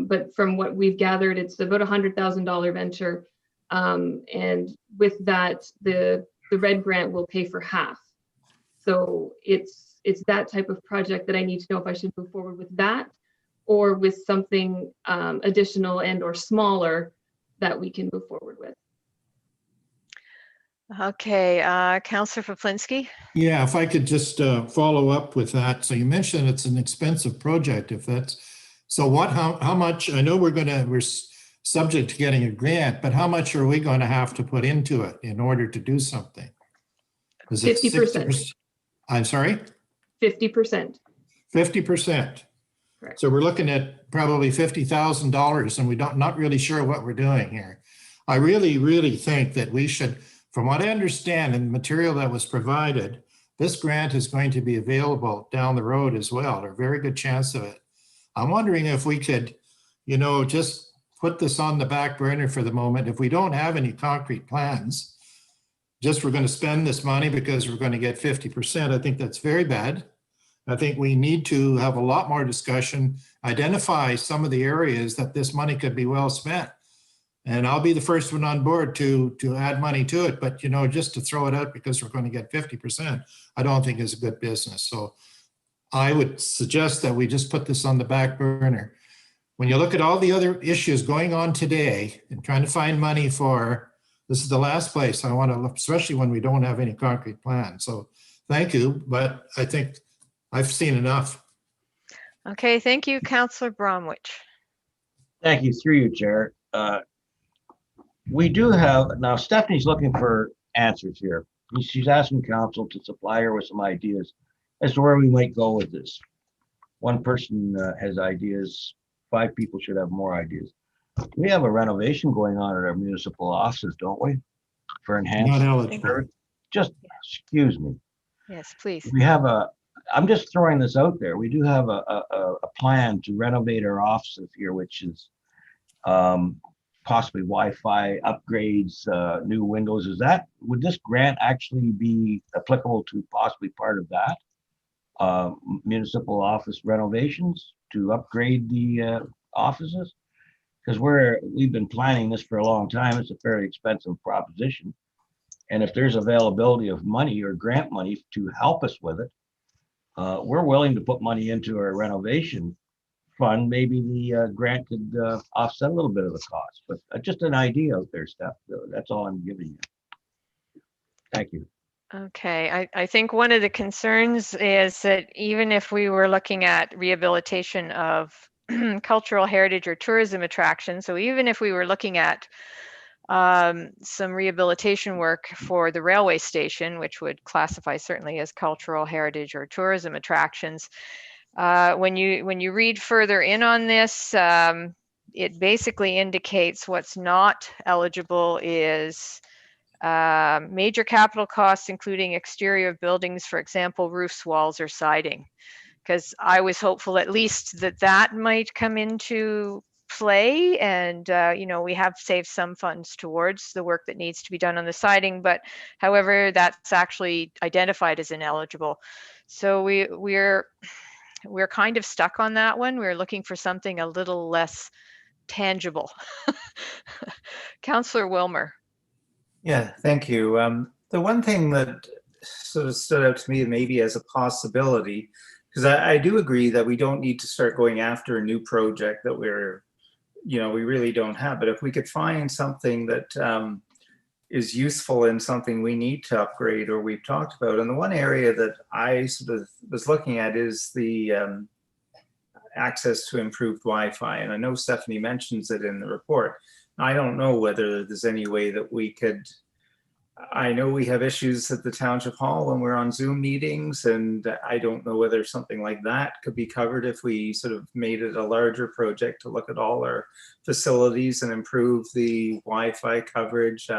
But from what we've gathered, it's about $100,000 venture. And with that, the RED grant will pay for half. So it's that type of project that I need to know if I should move forward with that or with something additional and or smaller that we can move forward with. Okay, Councillor Poplinsky. Yeah, if I could just follow up with that. So you mentioned it's an expensive project. If that's so, how much? I know we're subject to getting a grant, but how much are we going to have to put into it in order to do something? Is it 50%. I'm sorry? 50%. 50%. Correct. So we're looking at probably $50,000 and not really sure what we're doing here. I really think that we should, from what I understand in the material that was provided, this grant is going to be available down the road as well, or a very good chance of it. I'm wondering if we could, just put this on the back burner for the moment. If we don't have any concrete plans, just we're going to spend this money because we're going to get 50%. I think that's very bad. I think we need to have a lot more discussion, identify some of the areas that this money could be well spent. And I'll be the first one on board to add money to it. But, just to throw it out because we're going to get 50%, I don't think is a good business. So I would suggest that we just put this on the back burner. When you look at all the other issues going on today and trying to find money for, this is the last place I want to look, especially when we don't have any concrete plan. So thank you, but I think I've seen enough. Okay, thank you, Councillor Bromwich. Thank you, through you, Chair. We do have, now Stephanie's looking for answers here. She's asking council to supply her with some ideas as to where we might go with this. One person has ideas, 5 people should have more ideas. We have a renovation going on at our municipal offices, don't we? For enhanced. Not eligible. Just, excuse me. Yes, please. We have I'm just throwing this out there. We do have a plan to renovate our offices here, which is possibly Wi-Fi upgrades, new windows. Would this grant actually be applicable to possibly part of that? Municipal office renovations to upgrade the offices? Because we've been planning this for a long time. It's a fairly expensive proposition. And if there's availability of money or grant money to help us with it, we're willing to put money into our renovation fund. Maybe the grant could offset a little bit of the cost, but just an idea out there, Steph. That's all I'm giving you. Thank you. Okay, I think one of the concerns is that even if we were looking at rehabilitation of cultural heritage or tourism attractions, so even if we were looking at some rehabilitation work for the railway station, which would classify certainly as cultural heritage or tourism attractions, when you read further in on this, it basically indicates what's not eligible is major capital costs, including exterior of buildings, for example, roofs, walls, or siding. Because I was hopeful at least that that might come into play, and we have saved some funds towards the work that needs to be done on the siding, but however, that's actually identified as ineligible. So we're kind of stuck on that one. We're looking for something a little less tangible. Councillor Wilmer. Yeah, thank you. The one thing that sort of stood out to me maybe as a possibility, because I do agree that we don't need to start going after a new project that we really don't have. But if we could find something that is useful and something we need to upgrade or we've talked about. And the one area that I sort of was looking at is the access to improved Wi-Fi. And I know Stephanie mentions it in the report. I don't know whether there's any way that we could, I know we have issues at the Township Hall when we're on Zoom meetings, and I don't know whether something like that could be covered if we sort of made it a larger project to look at all our facilities and improve the Wi-Fi coverage,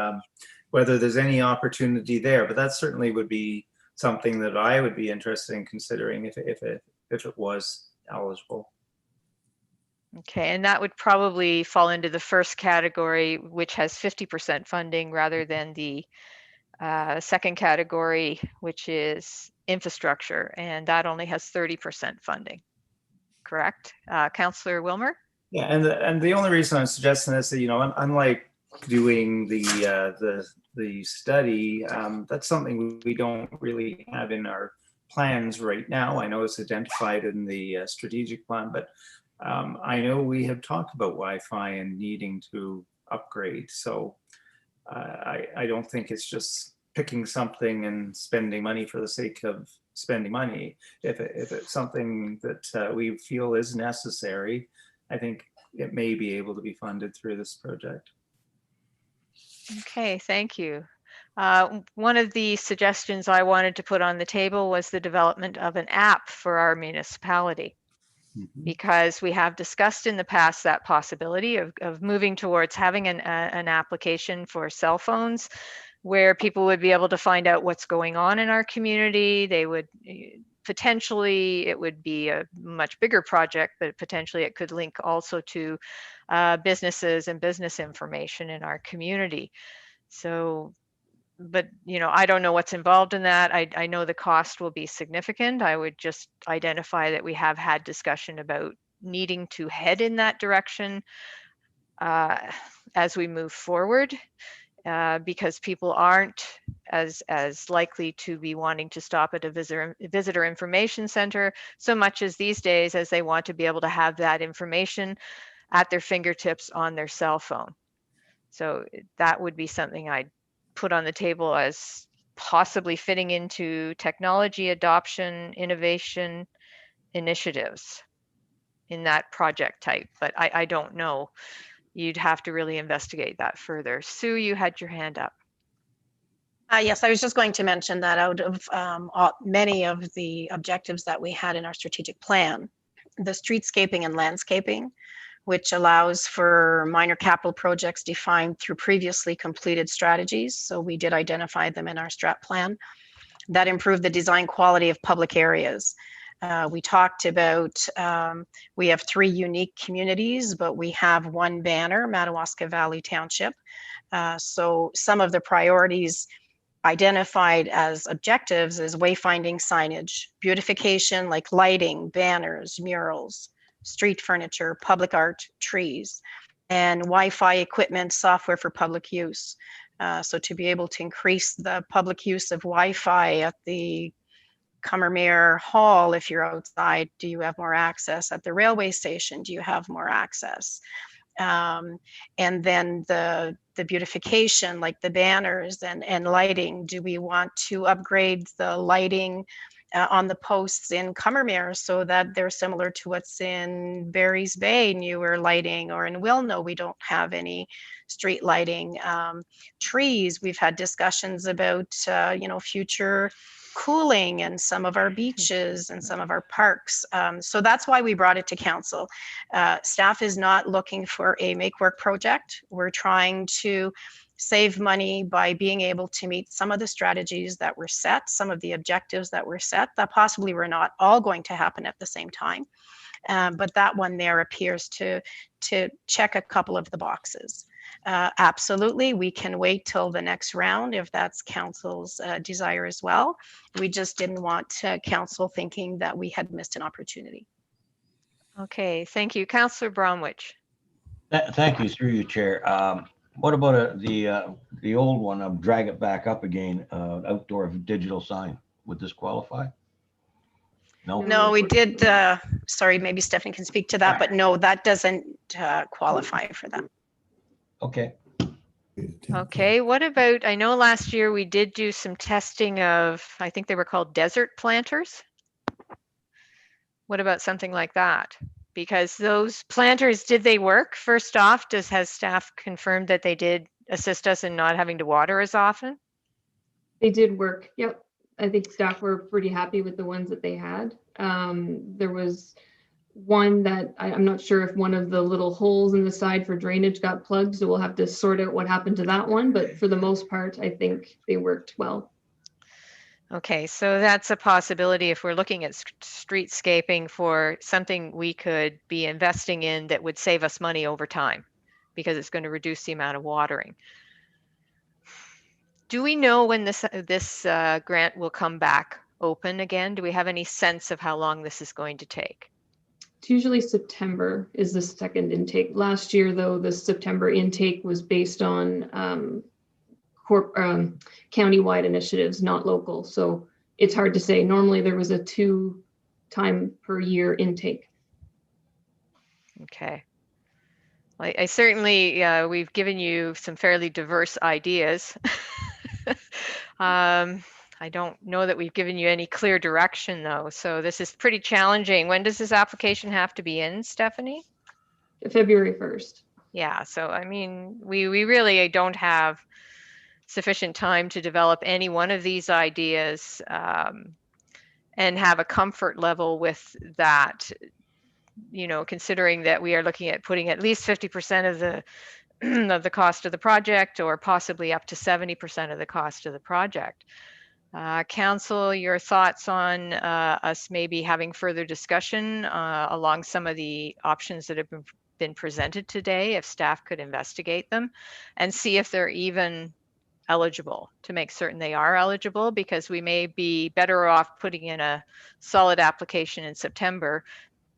whether there's any opportunity there. But that certainly would be something that I would be interested in considering if it was eligible. Okay, and that would probably fall into the first category, which has 50% funding, rather than the second category, which is infrastructure, and that only has 30% funding. Correct, Councillor Wilmer? Yeah, and the only reason I'm suggesting this is, unlike doing the study, that's something we don't really have in our plans right now. I know it's identified in the strategic plan, but I know we have talked about Wi-Fi and needing to upgrade. So I don't think it's just picking something and spending money for the sake of spending money. If it's something that we feel is necessary, I think it may be able to be funded through this project. Okay, thank you. One of the suggestions I wanted to put on the table was the development of an app for our municipality. Because we have discussed in the past that possibility of moving towards having an application for cell phones where people would be able to find out what's going on in our community. They would potentially, it would be a much bigger project, but potentially it could link also to businesses and business information in our community. So, but I don't know what's involved in that. I know the cost will be significant. I would just identify that we have had discussion about needing to head in that direction as we move forward, because people aren't as likely to be wanting to stop at a visitor information center so much as these days, as they want to be able to have that information at their fingertips on their cell phone. So that would be something I'd put on the table as possibly fitting into technology adoption, innovation initiatives in that project type, but I don't know. You'd have to really investigate that further. Sue, you had your hand up. Yes, I was just going to mention that out of many of the objectives that we had in our strategic plan, the streetscaping and landscaping, which allows for minor capital projects defined through previously completed strategies. So we did identify them in our strat plan that improve the design quality of public areas. We talked about, we have 3 unique communities, but we have one banner, Madawaska Valley Township. So some of the priorities identified as objectives is wayfinding signage, beautification like lighting, banners, murals, street furniture, public art, trees, and Wi-Fi equipment, software for public use. So to be able to increase the public use of Wi-Fi at the Commermere Hall, if you're outside, do you have more access? At the railway station, do you have more access? And then the beautification, like the banners and lighting, do we want to upgrade the lighting on the posts in Commermere so that they're similar to what's in Barry's Bay, newer lighting, or in Wilno, we don't have any street lighting. Trees, we've had discussions about, future cooling in some of our beaches and some of our parks. So that's why we brought it to council. Staff is not looking for a make work project. We're trying to save money by being able to meet some of the strategies that were set, some of the objectives that were set that possibly were not all going to happen at the same time. But that one there appears to check a couple of the boxes. Absolutely, we can wait till the next round if that's council's desire as well. We just didn't want council thinking that we had missed an opportunity. Okay, thank you. Councillor Bromwich. Thank you, through you, Chair. What about the old one? Drag it back up again. Outdoor digital sign. Would this qualify? No. No, we did. Sorry, maybe Stephanie can speak to that, but no, that doesn't qualify for that. Okay. Okay, what about, I know last year we did do some testing of, I think they were called desert planters. What about something like that? Because those planters, did they work? First off, has staff confirmed that they did assist us in not having to water as often? They did work. Yep. I think staff were pretty happy with the ones that they had. There was one that I'm not sure if one of the little holes in the side for drainage got plugged, so we'll have to sort out what happened to that one. But for the most part, I think they worked well. Okay, so that's a possibility if we're looking at streetscaping for something we could be investing in that would save us money over time because it's going to reduce the amount of watering. Do we know when this grant will come back open again? Do we have any sense of how long this is going to take? It's usually September is the second intake. Last year, though, the September intake was based on county-wide initiatives, not local. So it's hard to say. Normally there was a 2 time per year intake. Okay. I certainly, we've given you some fairly diverse ideas. I don't know that we've given you any clear direction though. So this is pretty challenging. When does this application have to be in, Stephanie? February 1st. Yeah, so I mean, we really don't have sufficient time to develop any one of these ideas and have a comfort level with that, considering that we are looking at putting at least 50% of the of the cost of the project or possibly up to 70% of the cost of the project. Council, your thoughts on us maybe having further discussion along some of the options that have been presented today, if staff could investigate them and see if they're even eligible, to make certain they are eligible, because we may be better off putting in a solid application in September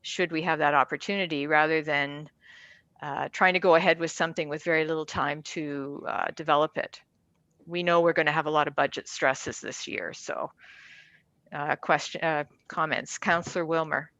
should we have that opportunity rather than trying to go ahead with something with very little time to develop it. We know we're going to have a lot of budget stresses this year. So comments, Councillor Wilmer.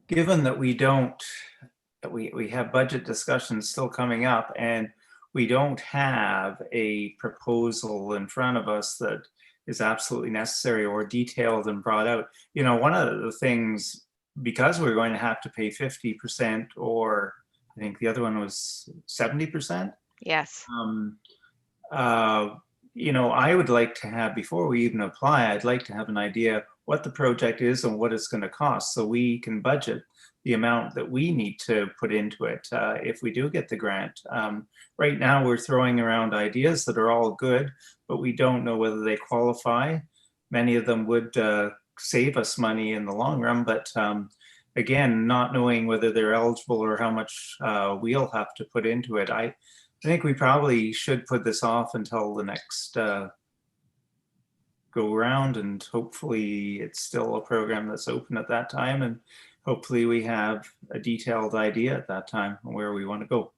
Given that we have budget discussions still coming up and we don't have a proposal in front of us that is absolutely necessary or detailed and brought out. One of the things, because we're going to have to pay 50% or I think the other one was 70%. Yes. I would like to have, before we even apply, I'd like to have an idea what the project is and what it's going to cost so we can budget the amount that we need to put into it if we do get the grant. Right now we're throwing around ideas that are all good, but we don't know whether they qualify. Many of them would save us money in the long run, but again, not knowing whether they're eligible or how much we'll have to put into it. I think we probably should put this off until the next go around, and hopefully it's still a program that's open at that time, and hopefully we have a detailed idea at that time on where we want to go.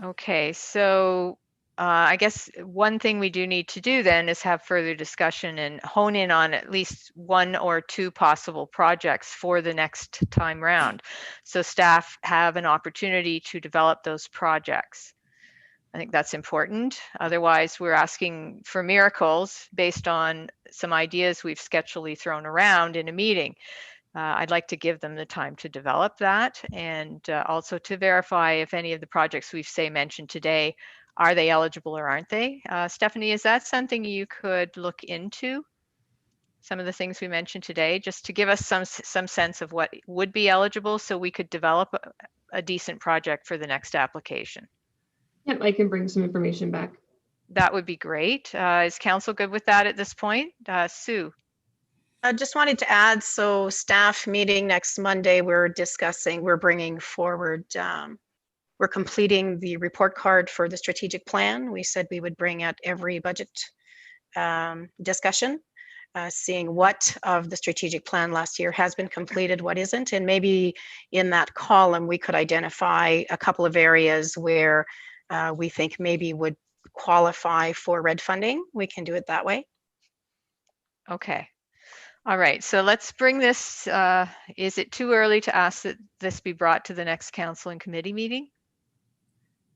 Okay, so I guess one thing we do need to do then is have further discussion and hone in on at least 1 or 2 possible projects for the next time round. So staff have an opportunity to develop those projects. I think that's important. Otherwise, we're asking for miracles based on some ideas we've sketchily thrown around in a meeting. I'd like to give them the time to develop that, and also to verify if any of the projects we've mentioned today, are they eligible or aren't they? Stephanie, is that something you could look into? Some of the things we mentioned today, just to give us some sense of what would be eligible so we could develop a decent project for the next application. Yep, I can bring some information back. That would be great. Is council good with that at this point? Sue? I just wanted to add, so staff meeting next Monday, we're bringing forward, we're completing the report card for the strategic plan. We said we would bring at every budget discussion, seeing what of the strategic plan last year has been completed, what isn't, and maybe in that column, we could identify a couple of areas where we think maybe would qualify for red funding. We can do it that way. Okay. All right, so let's bring this, is it too early to ask that this be brought to the next council and committee meeting?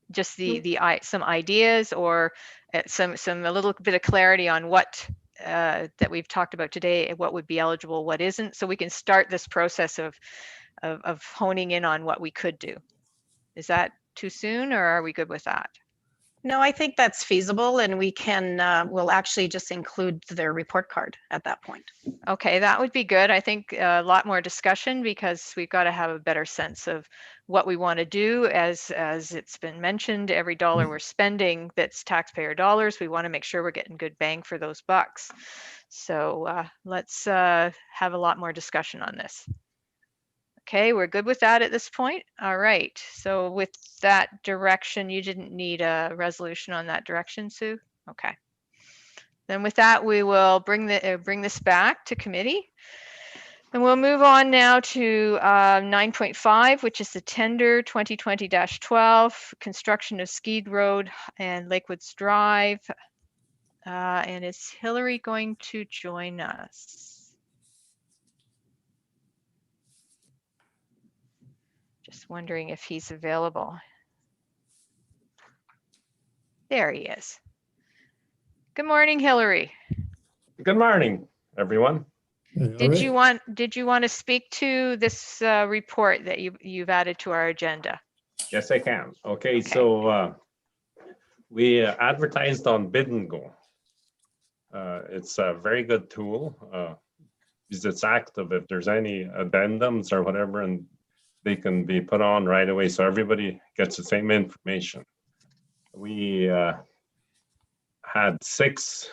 Just some ideas or a little bit of clarity on what that we've talked about today, what would be eligible, what isn't, so we can start this process of honing in on what we could do. Is that too soon, or are we good with that? No, I think that's feasible, and we can, we'll actually just include their report card at that point. Okay, that would be good. I think a lot more discussion, because we've got to have a better sense of what we want to do. As it's been mentioned, every dollar we're spending that's taxpayer dollars, we want to make sure we're getting good bang for those bucks. So let's have a lot more discussion on this. Okay, we're good with that at this point. All right, so with that direction, you didn't need a resolution on that direction, Sue? Okay. Then with that, we will bring this back to committee. And we'll move on now to 9.5, which is the tender 2020-12, construction of Skeed Road and Lakewoods Drive. And is Hillary going to join us? Just wondering if he's available. There he is. Good morning, Hillary. Good morning, everyone. Did you want to speak to this report that you've added to our agenda? Yes, I can. Okay. So we advertised on Bid and Go. It's a very good tool because it's active. If there's any addendums or whatever, and they can be put on right away, so everybody gets the same information. We had six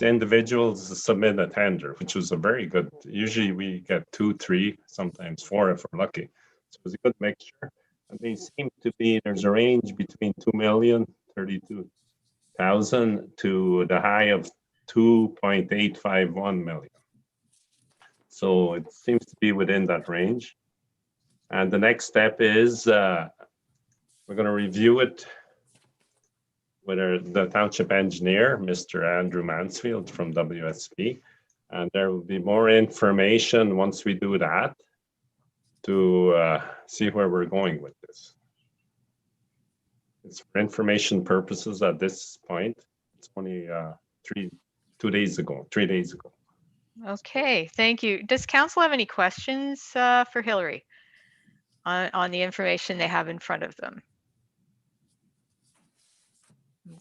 individuals submit a tender, which was a very good. Usually we get 2, 3, sometimes 4 if we're lucky. So it was a good mixture. And they seem to be, there's a range between 2,032,000 to the high of 2.851 million. So it seems to be within that range. And the next step is we're going to review it with the township engineer, Mr. Andrew Mansfield from WSP. And there will be more information once we do that to see where we're going with this. It's for information purposes at this point. It's only 3 days ago. Okay, thank you. Does council have any questions for Hillary on the information they have in front of them?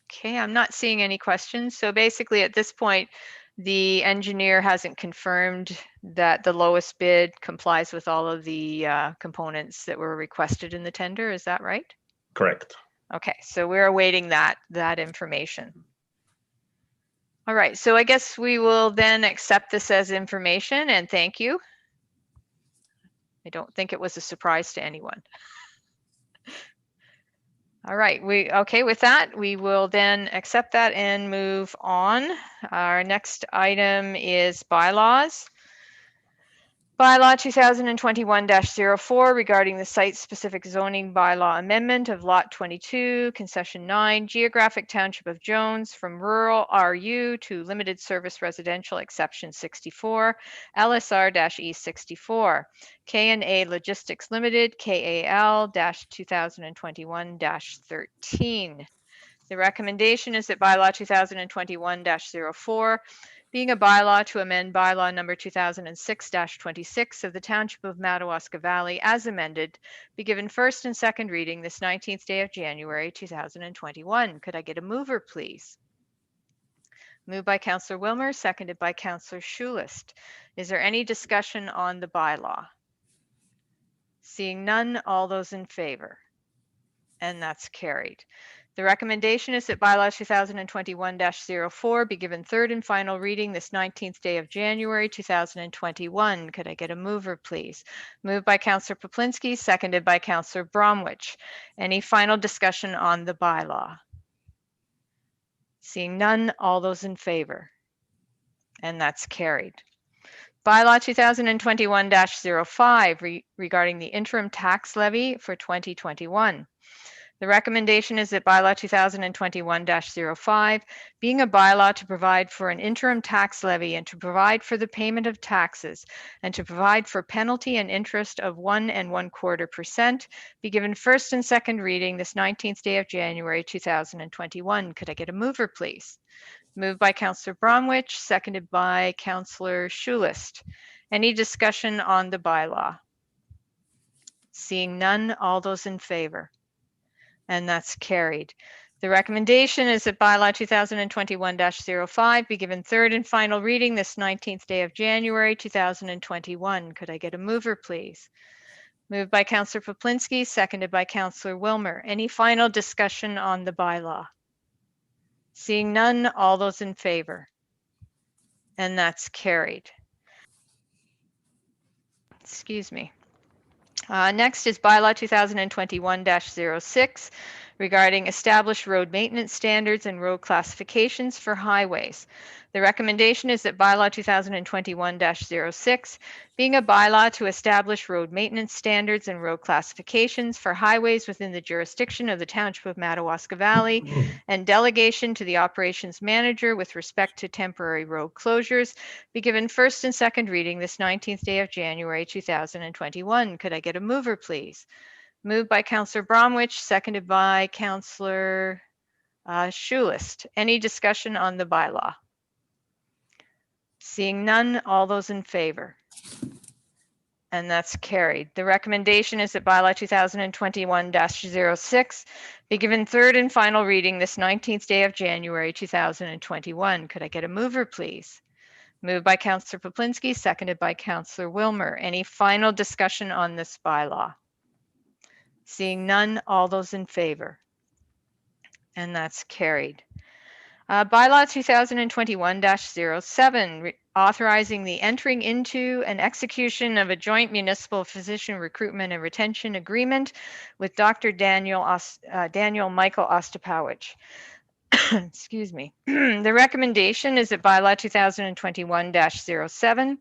Okay, I'm not seeing any questions. So basically at this point, the engineer hasn't confirmed that the lowest bid complies with all of the components that were requested in the tender. Is that right? Correct. Okay, so we're awaiting that information. All right, so I guess we will then accept this as information and thank you. I don't think it was a surprise to anyone. All right, okay with that, we will then accept that and move on. Our next item is bylaws. Bylaw 2021-04 regarding the site-specific zoning bylaw amendment of Lot 22, Concession 9, Geographic Township of Jones from rural RU to limited service residential exception 64, LSR-E 64, K&A Logistics Limited, KAL-2021-13. The recommendation is that bylaw 2021-04, being a bylaw to amend bylaw number 2006-26 of the Township of Madawaska Valley as amended, be given first and second reading this 19th day of January 2021. Could I get a mover, please? Moved by Councillor Wilmer, seconded by Councillor Schulist. Is there any discussion on the bylaw? Seeing none, all those in favor? And that's carried. The recommendation is that bylaw 2021-04 be given third and final reading this 19th day of January 2021. Could I get a mover, please? Moved by Councillor Poplinski, seconded by Councillor Bromwich. Any final discussion on the bylaw? Seeing none, all those in favor? And that's carried. Bylaw 2021-05 regarding the interim tax levy for 2021. The recommendation is that bylaw 2021-05, being a bylaw to provide for an interim tax levy and to provide for the payment of taxes and to provide for penalty and interest of 1 1/4%, be given first and second reading this 19th day of January 2021. Could I get a mover, please? Moved by Councillor Bromwich, seconded by Councillor Schulist. Any discussion on the bylaw? Seeing none, all those in favor? And that's carried. The recommendation is that bylaw 2021-05 be given third and final reading this 19th day of January 2021. Could I get a mover, please? Moved by Councillor Poplinski, seconded by Councillor Wilmer. Any final discussion on the bylaw? Seeing none, all those in favor? And that's carried. Excuse me. Next is bylaw 2021-06 regarding established road maintenance standards and road classifications for highways. The recommendation is that bylaw 2021-06, being a bylaw to establish road maintenance standards and road classifications for highways within the jurisdiction of the Township of Madawaska Valley and delegation to the operations manager with respect to temporary road closures, be given first and second reading this 19th day of January 2021. Could I get a mover, please? Moved by Councillor Bromwich, seconded by Councillor Schulist. Any discussion on the bylaw? Seeing none, all those in favor? And that's carried. The recommendation is that bylaw 2021-06 be given third and final reading this 19th day of January 2021. Could I get a mover, please? Moved by Councillor Poplinski, seconded by Councillor Wilmer. Any final discussion on this bylaw? Seeing none, all those in favor? And that's carried. Bylaw 2021-07, authorizing the entering into and execution of a joint municipal physician recruitment and retention agreement with Dr. Daniel Michael Ostapowicz. Excuse me. The recommendation is that bylaw 2021-07,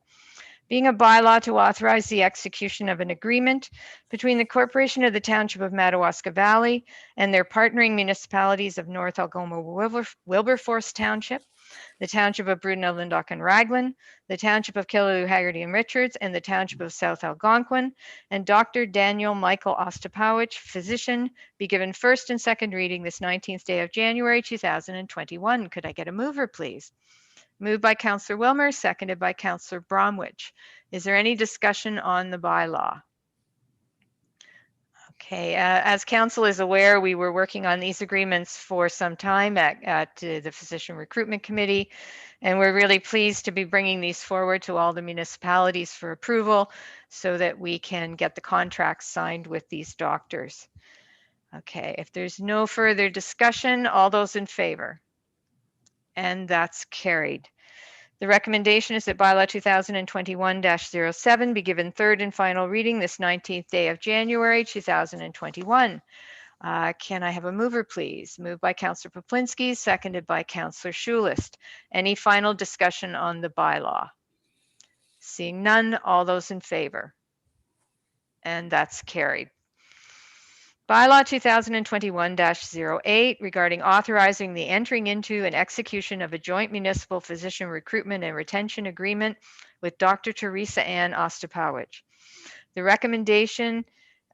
being a bylaw to authorize the execution of an agreement between the Corporation of the Township of Madawaska Valley and their partnering municipalities of North Algoma Wilberforce Township, the Township of Brudenell, Lyndoch and Raglan, the Township of Killaloe, Haggerty and Richards, and the Township of South Algonquin, and Dr. Daniel Michael Ostapowicz, physician, be given first and second reading this 19th day of January 2021. Could I get a mover, please? Moved by Councillor Wilmer, seconded by Councillor Bromwich. Is there any discussion on the bylaw? Okay, as council is aware, we were working on these agreements for some time at the Physician Recruitment Committee, and we're really pleased to be bringing these forward to all the municipalities for approval so that we can get the contracts signed with these doctors. Okay, if there's no further discussion, all those in favor? And that's carried. The recommendation is that bylaw 2021-07 be given third and final reading this 19th day of January 2021. Can I have a mover, please? Moved by Councillor Poplinski, seconded by Councillor Schulist. Any final discussion on the bylaw? Seeing none, all those in favor? And that's carried. Bylaw 2021-08 regarding authorizing the entering into and execution of a joint municipal physician recruitment and retention agreement with Dr. Teresa Ann Ostapowicz. The recommendation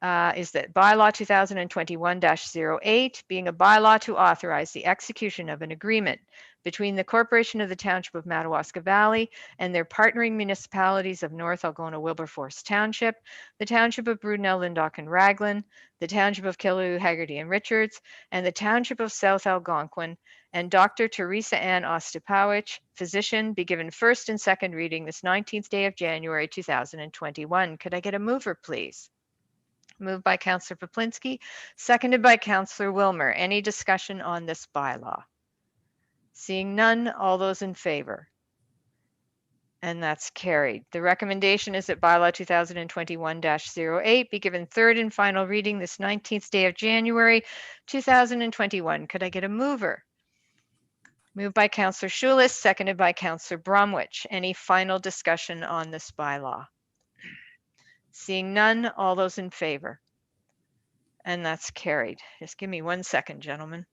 is that bylaw 2021-08 being a bylaw to authorize the execution of an agreement between the Corporation of the Township of Madawaska Valley and their partnering municipalities of North Algona Wilberforce Township, the Township of Brudenell, Lyndoch and Raglan, the Township of Killaloe, Haggerty and Richards, and the Township of South Algonquin, and Dr. Teresa Ann Ostapowicz, physician, be given first and second reading this 19th day of January 2021. Could I get a mover, please? Moved by Councillor Poplinski, seconded by Councillor Wilmer. Any discussion on this bylaw? Seeing none, all those in favor? And that's carried. The recommendation is that bylaw 2021-08 be given third and final reading this 19th day of January 2021. Could I get a mover? Moved by Councillor Schulis, seconded by Councillor Bromwich. Any final discussion on this bylaw? Seeing none, all those in favor? And that's carried. Just give me 1 second, gentlemen.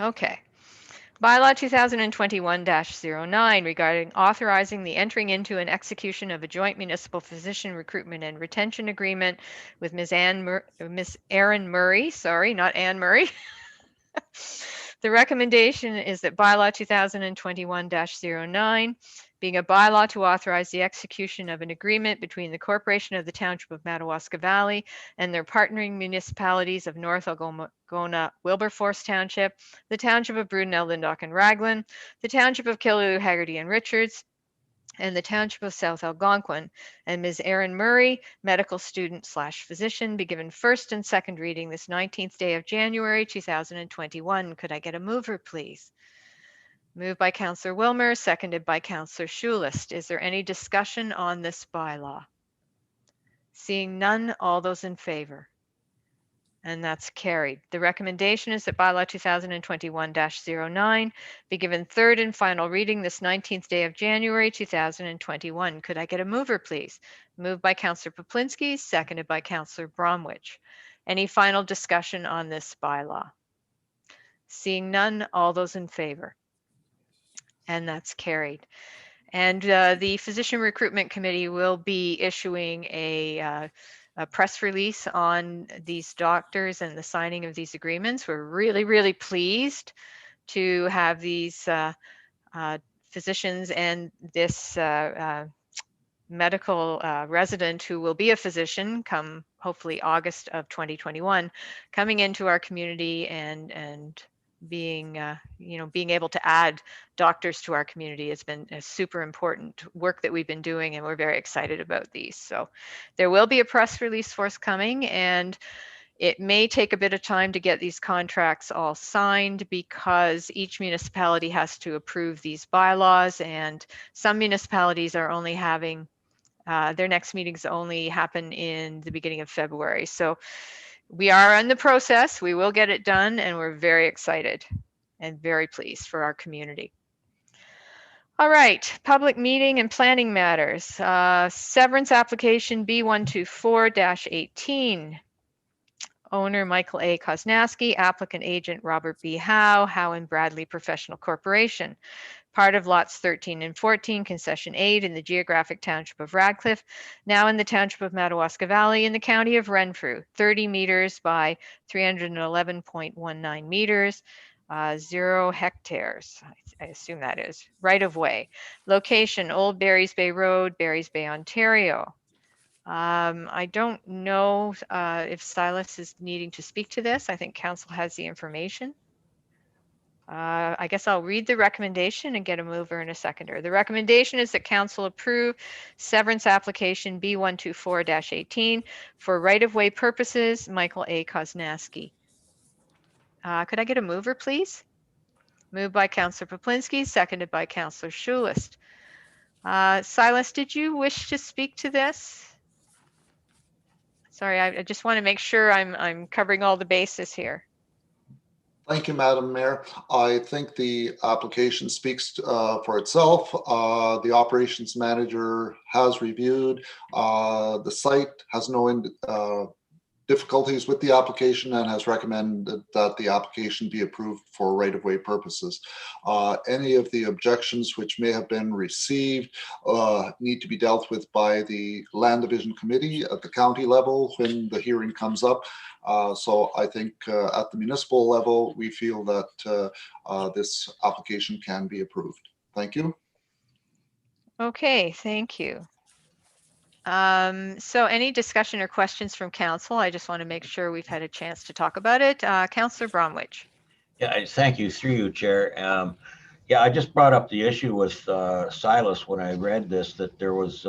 Okay. Bylaw 2021-09 regarding authorizing the entering into and execution of a joint municipal physician recruitment and retention agreement with Ms. Erin Murray, sorry, not Anne Murray. The recommendation is that bylaw 2021-09 being a bylaw to authorize the execution of an agreement between the Corporation of the Township of Madawaska Valley and their partnering municipalities of North Algona Wilberforce Township, the Township of Brudenell, Lyndoch and Raglan, the Township of Killaloe, Haggerty and Richards, and the Township of South Algonquin, and Ms. Erin Murray, medical student / physician, be given first and second reading this 19th day of January 2021. Could I get a mover, please? Moved by Councillor Wilmer, seconded by Councillor Schulis. Is there any discussion on this bylaw? Seeing none, all those in favor? And that's carried. The recommendation is that bylaw 2021-09 be given third and final reading this 19th day of January 2021. Could I get a mover, please? Moved by Councillor Poplinski, seconded by Councillor Bromwich. Any final discussion on this bylaw? Seeing none, all those in favor? And that's carried. And the Physician Recruitment Committee will be issuing a press release on these doctors and the signing of these agreements. We're really, really pleased to have these physicians and this medical resident who will be a physician come hopefully August of 2021 coming into our community and being being able to add doctors to our community has been a super important work that we've been doing, and we're very excited about these. So there will be a press release forthcoming, and it may take a bit of time to get these contracts all signed because each municipality has to approve these bylaws, and some municipalities are only having their next meetings only happen in the beginning of February. So we are in the process. We will get it done, and we're very excited and very pleased for our community. All right, public meeting and planning matters. Severance application B124-18. Owner Michael A. Kosnaski, applicant agent Robert B. Howe, Howe and Bradley Professional Corporation. Part of lots 13 and 14, concession 8 in the geographic township of Radcliffe, now in the township of Madawaska Valley in the county of Renfrew, 30 meters by 311.19 meters, 0 hectares, I assume that is, right of way. Location, Old Barry's Bay Road, Barry's Bay, Ontario. I don't know if Silas is needing to speak to this. I think council has the information. I guess I'll read the recommendation and get a mover and a seconder. The recommendation is that council approve severance application B124-18 for right-of-way purposes, Michael A. Kosnaski. Could I get a mover, please? Moved by Councillor Poplinski, seconded by Councillor Schulis. Silas, did you wish to speak to this? Sorry, I just want to make sure I'm covering all the bases here. Thank you, Madam Mayor. I think the application speaks for itself. The operations manager has reviewed. The site has no difficulties with the application and has recommended that the application be approved for right-of-way purposes. Any of the objections which may have been received need to be dealt with by the Land Division Committee at the county level when the hearing comes up. So I think at the municipal level, we feel that this application can be approved. Thank you. Okay, thank you. So any discussion or questions from council? I just want to make sure we've had a chance to talk about it. Councillor Bromwich. Yeah, thank you, through you, Chair. Yeah, I just brought up the issue with Silas when I read this, that there was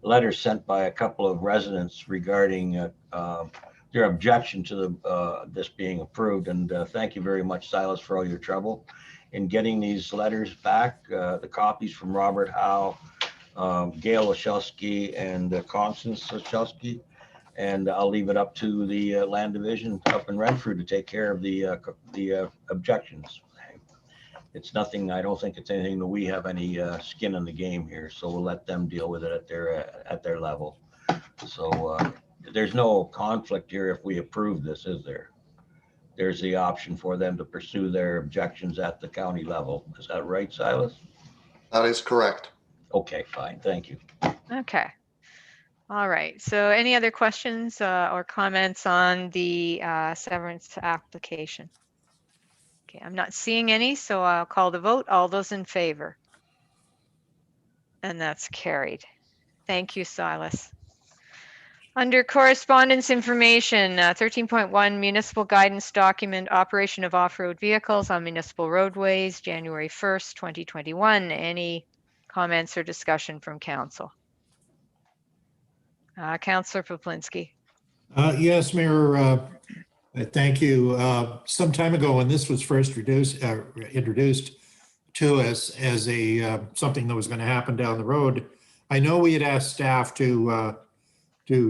letters sent by a couple of residents regarding their objection to this being approved. And thank you very much, Silas, for all your trouble in getting these letters back. The copies from Robert Howe, Gail Wachowski, and Constance Wachowski. And I'll leave it up to the Land Division up in Renfrew to take care of the objections. It's nothing, I don't think it's anything that we have any skin in the game here, so we'll let them deal with it at their level. So there's no conflict here if we approve this, is there? There's the option for them to pursue their objections at the county level. Is that right, Silas? That is correct. Okay, fine, thank you. Okay. All right. So any other questions or comments on the severance application? Okay, I'm not seeing any, so I'll call the vote. All those in favor? And that's carried. Thank you, Silas. Under correspondence information, 13.1 municipal guidance document, operation of off-road vehicles on municipal roadways, January 1st, 2021. Any comments or discussion from council? Councillor Poplinski. Yes, Mayor, thank you. Some time ago, when this was first introduced to us as a something that was going to happen down the road, I know we had asked staff to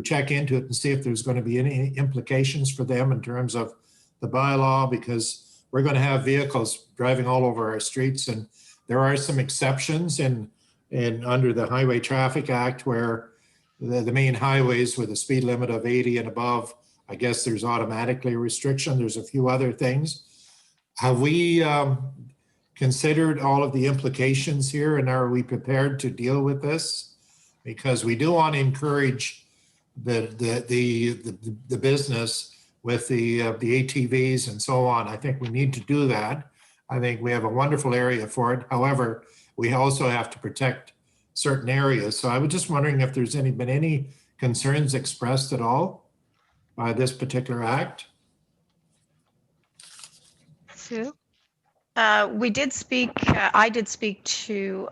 check into it and see if there's going to be any implications for them in terms of the bylaw, because we're going to have vehicles driving all over our streets, and there are some exceptions in under the Highway Traffic Act where the main highways with a speed limit of 80 and above, I guess there's automatically a restriction. There's a few other things. Have we considered all of the implications here, and are we prepared to deal with this? Because we do want to encourage the business with the ATVs and so on. I think we need to do that. I think we have a wonderful area for it. However, we also have to protect certain areas. So I was just wondering if there's been any concerns expressed at all by this particular act. Sue? We did speak, I did speak to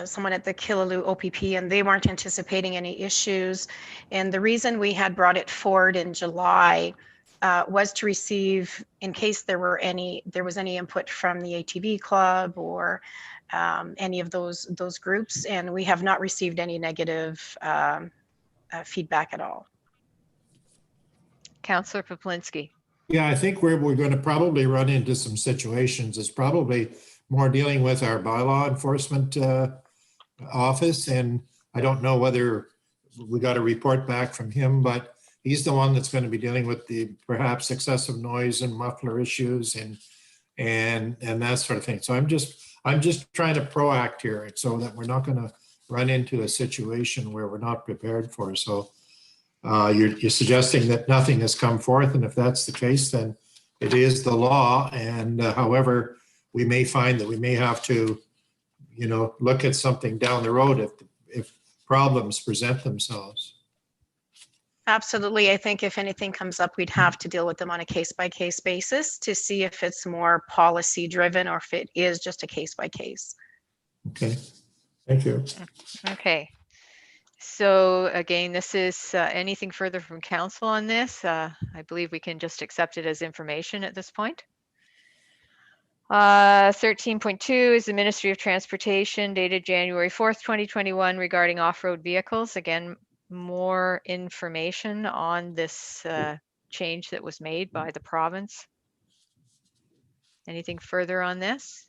someone at the Killaloe OPP, and they weren't anticipating any issues. And the reason we had brought it forward in July was to receive, in case there was any input from the ATV club or any of those groups, and we have not received any negative feedback at all. Councillor Poplinski. Yeah, I think we're going to probably run into some situations. It's probably more dealing with our bylaw enforcement office, and I don't know whether we got a report back from him, but he's the one that's going to be dealing with the perhaps excessive noise and muffler issues and that sort of thing. So I'm just trying to proact here so that we're not going to run into a situation where we're not prepared for. So you're suggesting that nothing has come forth, and if that's the case, then it is the law. And however, we may find that we may have to, look at something down the road if problems present themselves. Absolutely. I think if anything comes up, we'd have to deal with them on a case-by-case basis to see if it's more policy driven or if it is just a case-by-case. Okay, thank you. Okay. So again, this is anything further from council on this? I believe we can just accept it as information at this point. 13.2 is the Ministry of Transportation dated January 4th, 2021 regarding off-road vehicles. Again, more information on this change that was made by the province. Anything further on this?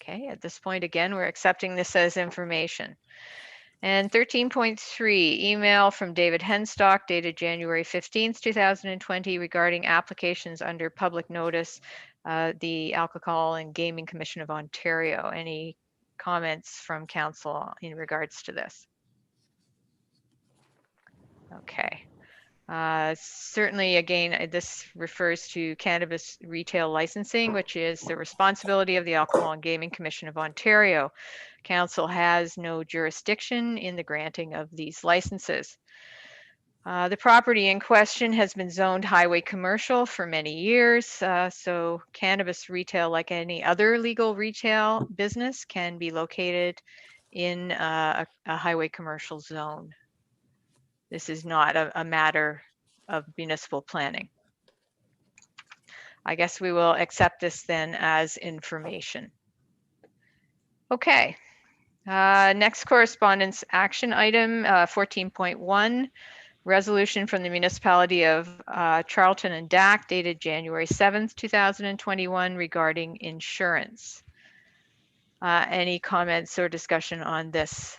Okay, at this point, again, we're accepting this as information. And 13.3, email from David Henstock dated January 15th, 2020 regarding applications under public notice, the Alcohol and Gaming Commission of Ontario. Any comments from council in regards to this? Okay. Certainly, again, this refers to cannabis retail licensing, which is the responsibility of the Alcohol and Gaming Commission of Ontario. Council has no jurisdiction in the granting of these licenses. The property in question has been zoned highway commercial for many years, so cannabis retail, like any other legal retail business, can be located in a highway commercial zone. This is not a matter of municipal planning. I guess we will accept this then as information. Okay. Next correspondence action item, 14.1, resolution from the municipality of Charlton and Dac dated January 7th, 2021 regarding insurance. Any comments or discussion on this?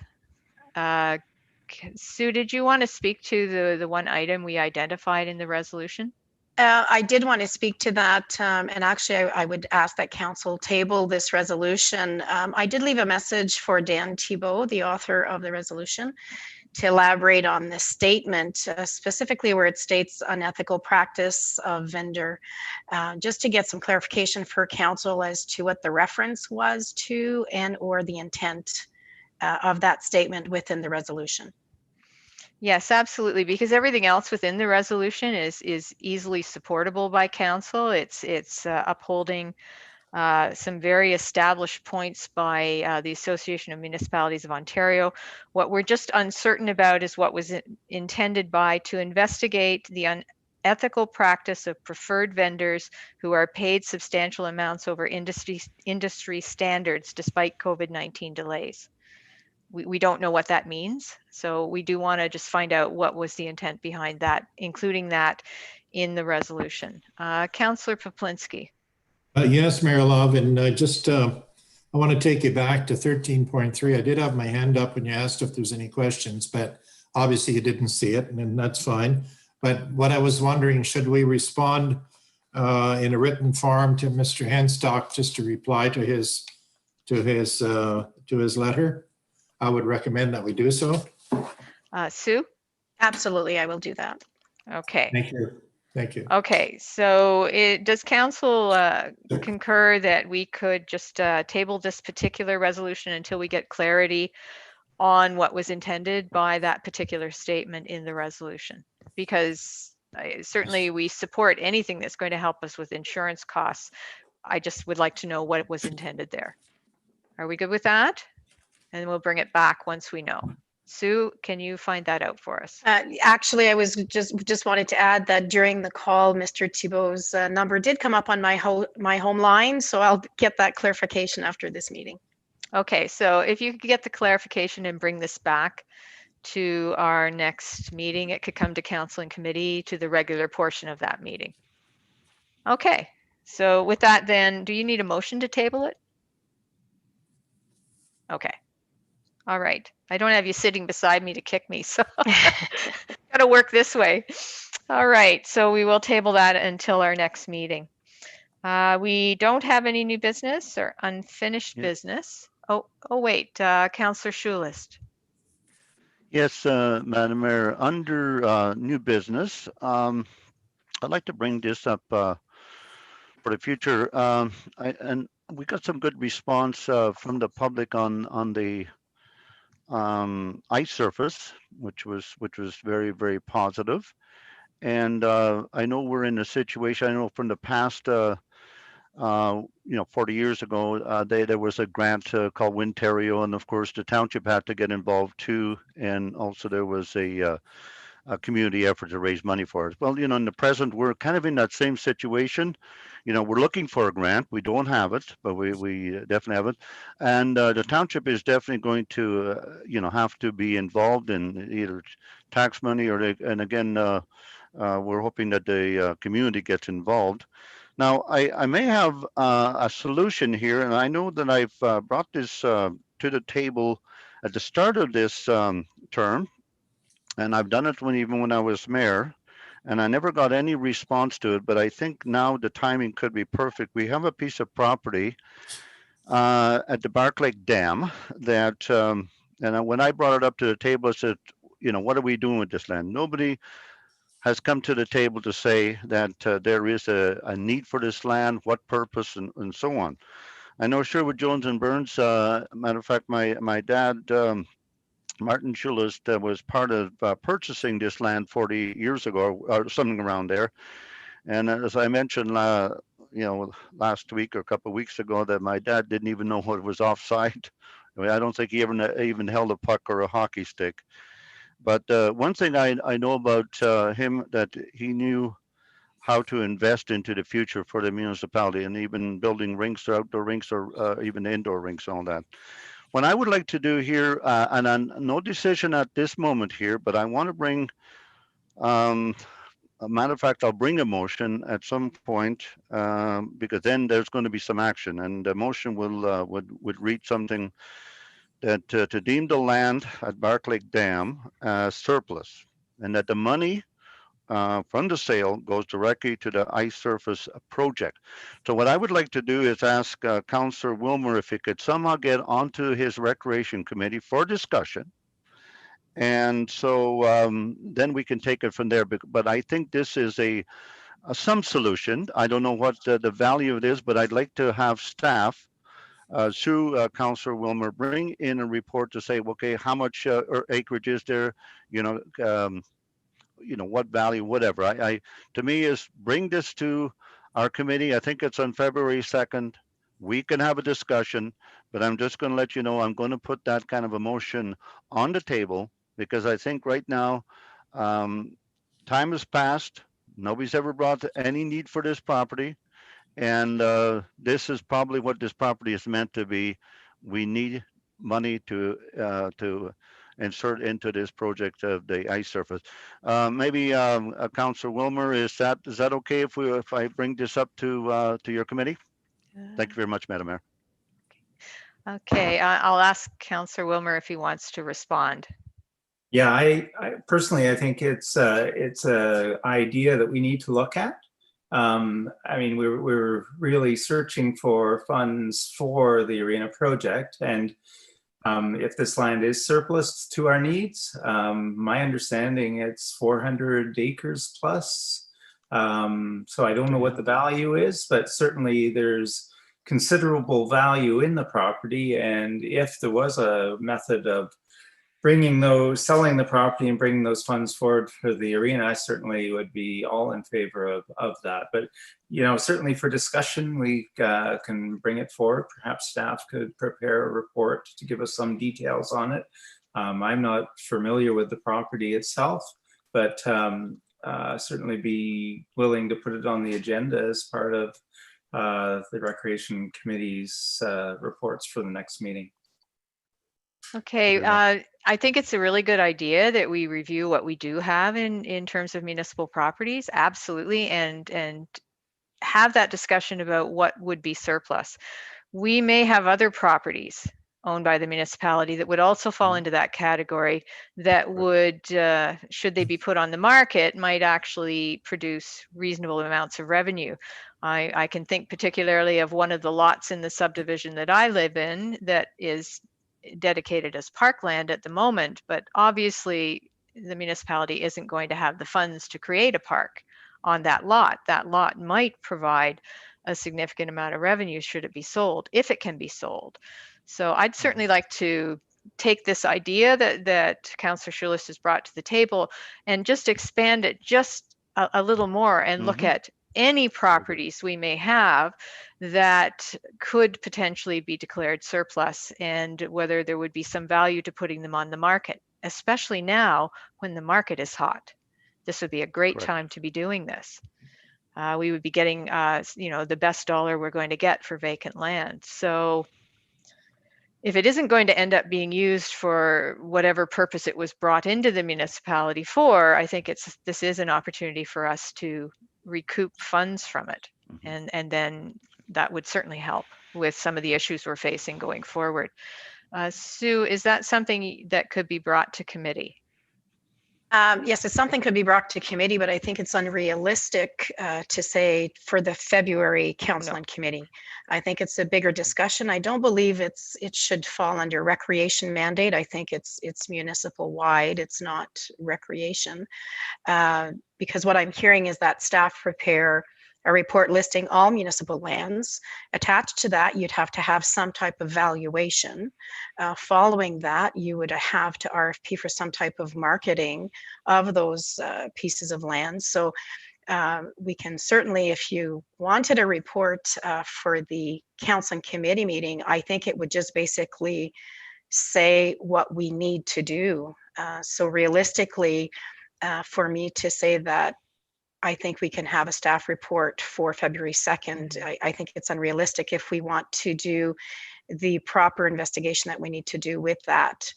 Sue, did you want to speak to the one item we identified in the resolution? I did want to speak to that, and actually I would ask that council table this resolution. I did leave a message for Dan Thibault, the author of the resolution, to elaborate on this statement, specifically where it states unethical practice of vendor, just to get some clarification for council as to what the reference was to and or the intent of that statement within the resolution. Yes, absolutely, because everything else within the resolution is easily supportable by council. It's upholding some very established points by the Association of Municipalities of Ontario. What we're just uncertain about is what was intended by to investigate the unethical practice of preferred vendors who are paid substantial amounts over industry standards despite COVID-19 delays. We don't know what that means. So we do want to just find out what was the intent behind that, including that in the resolution. Councillor Poplinski. Yes, Mayor Love, and I want to take you back to 13.3. I did have my hand up when you asked if there's any questions, but obviously you didn't see it, and that's fine. But what I was wondering, should we respond in a written form to Mr. Henstock just to reply to his letter? I would recommend that we do so. Sue? Absolutely, I will do that. Okay. Thank you. Thank you. Okay, so does council concur that we could just table this particular resolution until we get clarity on what was intended by that particular statement in the resolution? Because certainly we support anything that's going to help us with insurance costs. I just would like to know what was intended there. Are we good with that? And we'll bring it back once we know. Sue, can you find that out for us? Actually, I was just wanted to add that during the call, Mr. Thibault's number did come up on my home line, so I'll get that clarification after this meeting. Okay, so if you could get the clarification and bring this back to our next meeting, it could come to council and committee to the regular portion of that meeting. Okay, so with that then, do you need a motion to table it? Okay. All right. I don't have you sitting beside me to kick me, so got to work this way. All right. So we will table that until our next meeting. We don't have any new business or unfinished business. Oh, wait, Councillor Schulist. Yes, Madam Mayor, under new business, I'd like to bring this up for the future. And we got some good response from the public on the ice surface, which was very, very positive. And I know we're in a situation, I know from the past 40 years ago, there was a grant called Wintario, and of course the township had to get involved too, and also there was a community effort to raise money for it. Well, in the present, we're kind of in that same situation. We're looking for a grant. We don't have it, but we definitely have it. And the township is definitely going to, have to be involved in either tax money or, and again, we're hoping that the community gets involved. Now, I may have a solution here, and I know that I've brought this to the table at the start of this term, and I've done it even when I was mayor, and I never got any response to it, but I think now the timing could be perfect. We have a piece of property at the Bark Lake Dam that, and when I brought it up to the table, I said, you know, what are we doing with this land? Nobody has come to the table to say that there is a need for this land, what purpose, and so on. I know Sherwood Jones and Burns, matter of fact, my dad, Martin Schulist, was part of purchasing this land 40 years ago or something around there. And as I mentioned, you know, last week or a couple of weeks ago, that my dad didn't even know what was offside. I mean, I don't think he ever even held a puck or a hockey stick. But one thing I know about him, that he knew how to invest into the future for the municipality, and even building rinks or outdoor rinks or even indoor rinks, all that. What I would like to do here, and no decision at this moment here, but I want to bring, a matter of fact, I'll bring a motion at some point, because then there's going to be some action, and the motion would read something that to deem the land at Bark Lake Dam surplus, and that the money from the sale goes directly to the ice surface project. So what I would like to do is ask Councillor Wilmer if he could somehow get onto his recreation committee for discussion. And so then we can take it from there. But I think this is some solution. I don't know what the value of it is, but I'd like to have staff through Councillor Wilmer bring in a report to say, okay, how much acreage is there? You know, what value, whatever. I to me is bring this to our committee. I think it's on February 2nd. We can have a discussion, but I'm just going to let you know I'm going to put that kind of a motion on the table, because I think right now time has passed. Nobody's ever brought any need for this property. And this is probably what this property is meant to be. We need money to insert into this project of the ice surface. Maybe Councillor Wilmer, is that okay if I bring this up to your committee? Thank you very much, Madam Mayor. Okay, I'll ask Councillor Wilmer if he wants to respond. Yeah, I personally, I think it's a idea that we need to look at. I mean, we're really searching for funds for the arena project, and if this land is surplus to our needs, my understanding it's 400 acres plus. So I don't know what the value is, but certainly there's considerable value in the property. And if there was a method of selling the property and bringing those funds forward for the arena, I certainly would be all in favor of that. But, you know, certainly for discussion, we can bring it forward. Perhaps staff could prepare a report to give us some details on it. I'm not familiar with the property itself, but certainly be willing to put it on the agenda as part of the Recreation Committee's reports for the next meeting. Okay, I think it's a really good idea that we review what we do have in terms of municipal properties, absolutely, and have that discussion about what would be surplus. We may have other properties owned by the municipality that would also fall into that category that would, should they be put on the market, might actually produce reasonable amounts of revenue. I can think particularly of one of the lots in the subdivision that I live in that is dedicated as parkland at the moment, but obviously the municipality isn't going to have the funds to create a park on that lot. That lot might provide a significant amount of revenue should it be sold, if it can be sold. So I'd certainly like to take this idea that Councillor Schulist has brought to the table and just expand it just a little more and look at any properties we may have that could potentially be declared surplus, and whether there would be some value to putting them on the market, especially now when the market is hot. This would be a great time to be doing this. We would be getting, you know, the best dollar we're going to get for vacant land. So if it isn't going to end up being used for whatever purpose it was brought into the municipality for, I think this is an opportunity for us to recoup funds from it. Mhm. And then that would certainly help with some of the issues we're facing going forward. Sue, is that something that could be brought to committee? Yes, it's something could be brought to committee, but I think it's unrealistic to say for the February council and committee. I think it's a bigger discussion. I don't believe it should fall under recreation mandate. I think it's municipal wide. It's not recreation. Because what I'm hearing is that staff prepare a report listing all municipal lands. Attached to that, you'd have to have some type of valuation. Following that, you would have to RFP for some type of marketing of those pieces of land. So we can certainly, if you wanted a report for the council and committee meeting, I think it would just basically say what we need to do. So realistically, for me to say that I think we can have a staff report for February 2nd. I think it's unrealistic if we want to do the proper investigation that we need to do with that.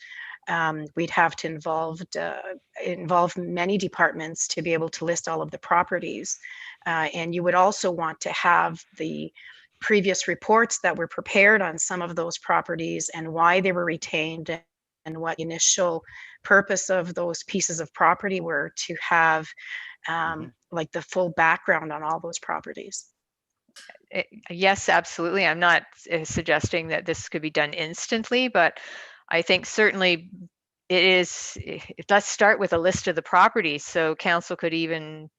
We'd have to involve many departments to be able to list all of the properties. And you would also want to have the previous reports that were prepared on some of those properties and why they were retained and what the initial purpose of those pieces of property were, to have like the full background on all those properties. Yes, absolutely. I'm not suggesting that this could be done instantly, but I think certainly let's start with a list of the properties. So council could even,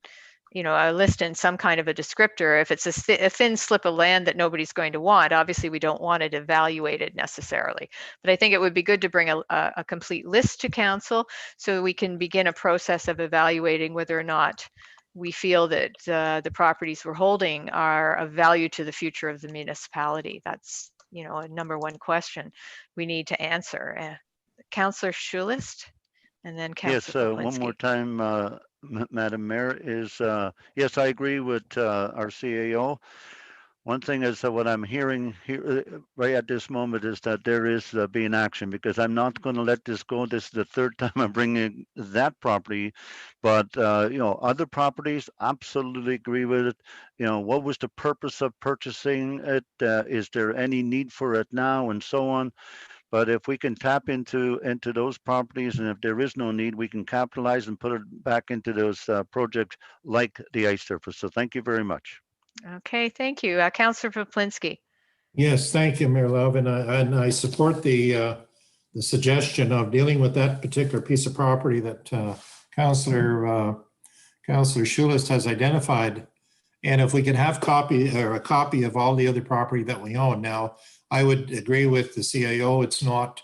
a list in some kind of a descriptor. If it's a thin slip of land that nobody's going to want, obviously we don't want it evaluated necessarily. But I think it would be good to bring a complete list to council so we can begin a process of evaluating whether or not we feel that the properties we're holding are of value to the future of the municipality. That's, a number one question we need to answer. Councillor Schulist, and then Yes, Councillor one more Poplinski. time, Madam Mayor, is yes, I agree with our CAO. One thing is that what I'm hearing here right at this moment is that there is being action, because I'm not going to let this go. This is the third time I'm bringing that property, but other properties, absolutely agree with it. What was the purpose of purchasing it? Is there any need for it now, and so on. But if we can tap into those properties, and if there is no need, we can capitalize and put it back into those projects like the ice surface. So thank you very much. Okay, thank you. Councillor Poplinski. Yes, thank you, Mayor Love, and I support the suggestion of dealing with that particular piece of property that Councillor Schulist has identified. And if we could have a copy of all the other property that we own. Now, I would agree with the CAO. It's not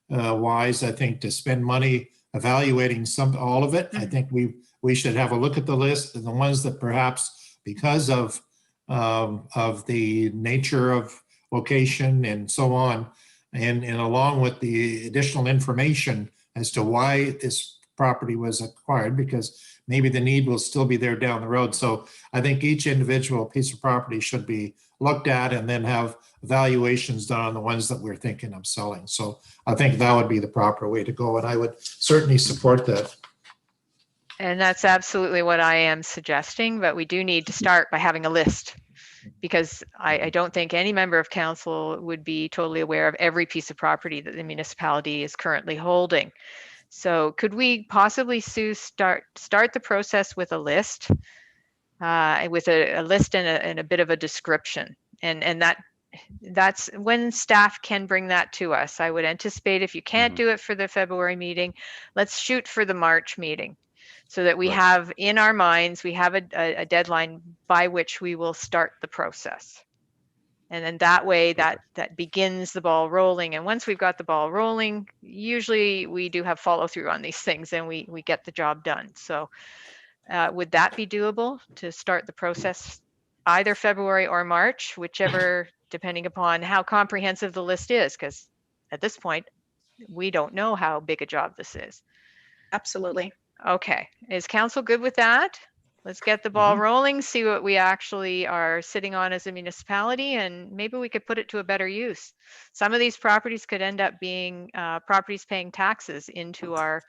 wise, I think, to spend money evaluating all of it. I think we should have a look at the list and the ones that perhaps, because of the nature of location and so on, and along with the additional information as to why this property was acquired, because maybe the need will still be there down the road. So I think each individual piece of property should be looked at and then have evaluations done on the ones that we're thinking of selling. So I think that would be the proper way to go, and I would certainly support that. And that's absolutely what I am suggesting, but we do need to start by having a list, because I don't think any member of council would be totally aware of every piece of property that the municipality is currently holding. So could we possibly, Sue, start the process with a list, with a list and a bit of a description, and that's when staff can bring that to us. I would anticipate if you can't do it for the February meeting, let's shoot for the March meeting, so that we have in our minds, we have a deadline by which we will start the process. And then that way that begins the ball rolling. And once we've got the ball rolling, usually we do have follow through on these things and we get the job done. So would that be doable to start the process either February or March, whichever, depending upon how comprehensive the list is? Because at this point, we don't know how big a job this is. Absolutely. Okay, is council good with that? Let's get the ball rolling, see what we actually are sitting on as a municipality, and maybe we could put it to a better use. Some of these properties could end up being properties paying taxes into our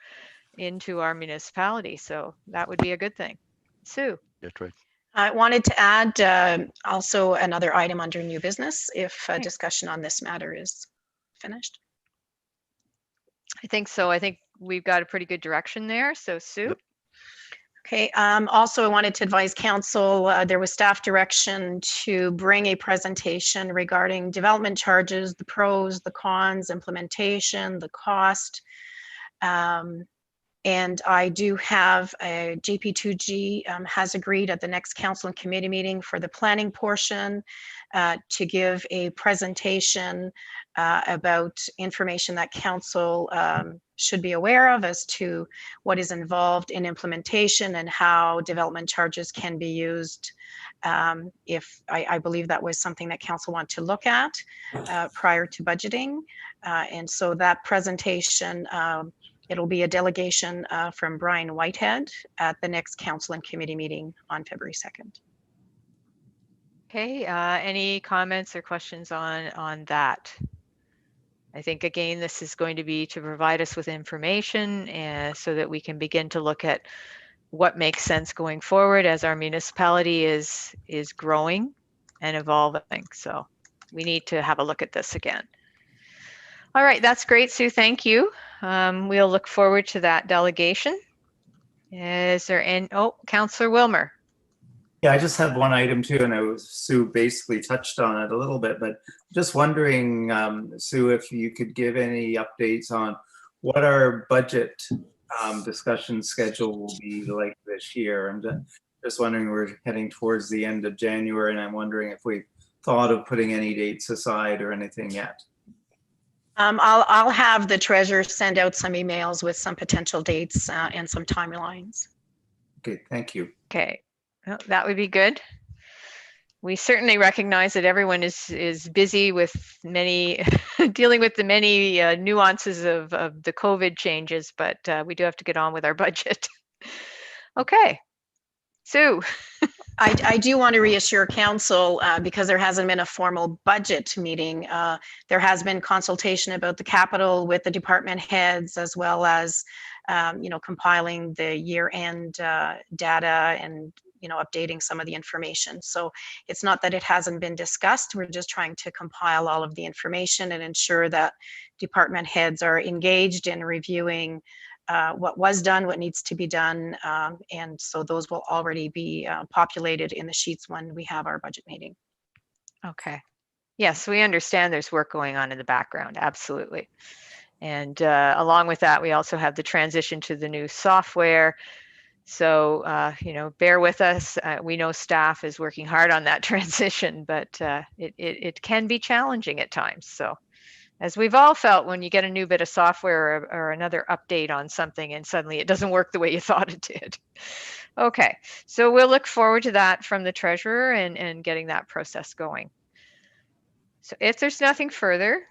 municipality, so that would be a good thing. Sue. That's right. I wanted to add also another item under new business if Okay. discussion on this matter is finished. I think so. I think we've got a pretty good direction there. So Sue? Okay, also I wanted to advise council, there was staff direction to bring a presentation regarding development charges, the pros, the cons, implementation, the cost. And I do have a GP2G has agreed at the next council and committee meeting for the planning portion to give a presentation about information that council should be aware of as to what is involved in implementation and how development charges can be used. If I believe that was something that council want to look at prior to budgeting. And so that presentation, it'll be a delegation from Brian Whitehead at the next council and committee meeting on February 2nd. Okay, any comments or questions on that? I think again, this is going to be to provide us with information so that we can begin to look at what makes sense going forward as our municipality is growing and evolving. So we need to have a look at this again. All right, that's great, Sue. Thank you. We'll look forward to that delegation. Is there any, oh, Councillor Wilmer. Yeah, I just have one item too, and Sue basically touched on it a little bit, but just wondering, Sue, if you could give any updates on what our budget discussion schedule will be like this year. I'm just wondering, we're heading towards the end of January, and I'm wondering if we thought of putting any dates aside or anything yet. I'll have the treasurer send out some emails with some potential dates and some timelines. Okay, thank you. Okay, well, that would be good. We certainly recognize that everyone is busy with many, dealing with the many nuances of the COVID changes, but we do have to get on with our budget. Okay, Sue. I do want to reassure council because there hasn't been a formal budget meeting. There has been consultation about the capital with the department heads, as well as compiling the year-end data and updating some of the information. So it's not that it hasn't been discussed. We're just trying to compile all of the information and ensure that department heads are engaged in reviewing what was done, what needs to be done. And so those will already be populated in the sheets when we have our budget meeting. Okay. Yes, we understand there's work going on in the background. Absolutely. And along with that, we also have the transition to the new software. So, bear with us. We know staff is working hard on that transition, but it can be challenging at times. So, as we've all felt when you get a new bit of software or another update on something and suddenly it doesn't work the way you thought it did. Okay, so we'll look forward to that from the treasurer and getting that process going. So if there's nothing further,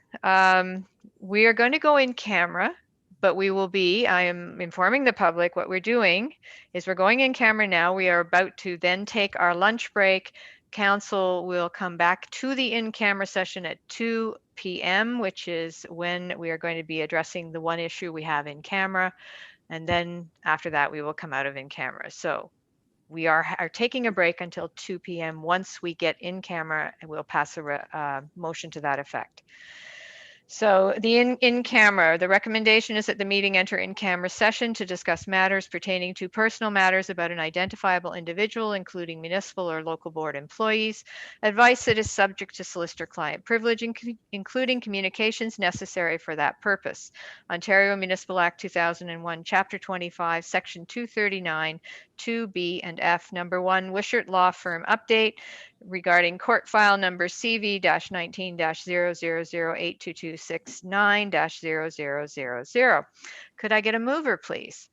we are going to go in camera, but I am informing the public what we're doing is we're going in camera now. We are about to then take our lunch break. Council will come back to the in-camera session at 2 p.m., which is when we are going to be addressing the one issue we have in camera. And then after that, we will come out of in camera. So we are taking a break until 2 p.m. Once we get in camera, and we'll pass a motion to that effect. So the in camera, the recommendation is that the meeting enter in camera session to discuss matters pertaining to personal matters about an identifiable individual, including municipal or local board employees, advice that is subject to solicitor-client privilege, including communications necessary for that purpose. Ontario Municipal Act 2001, Chapter 25, Section 239, 2B and F. Number 1, Wishart Law Firm update regarding court file number CV-19-00082269-0000. Could I get a mover, please?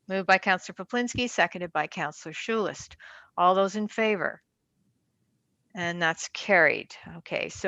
Moved by Councillor Poplinski, seconded by Councillor Schulist. All those in favor? And that's carried. Okay, so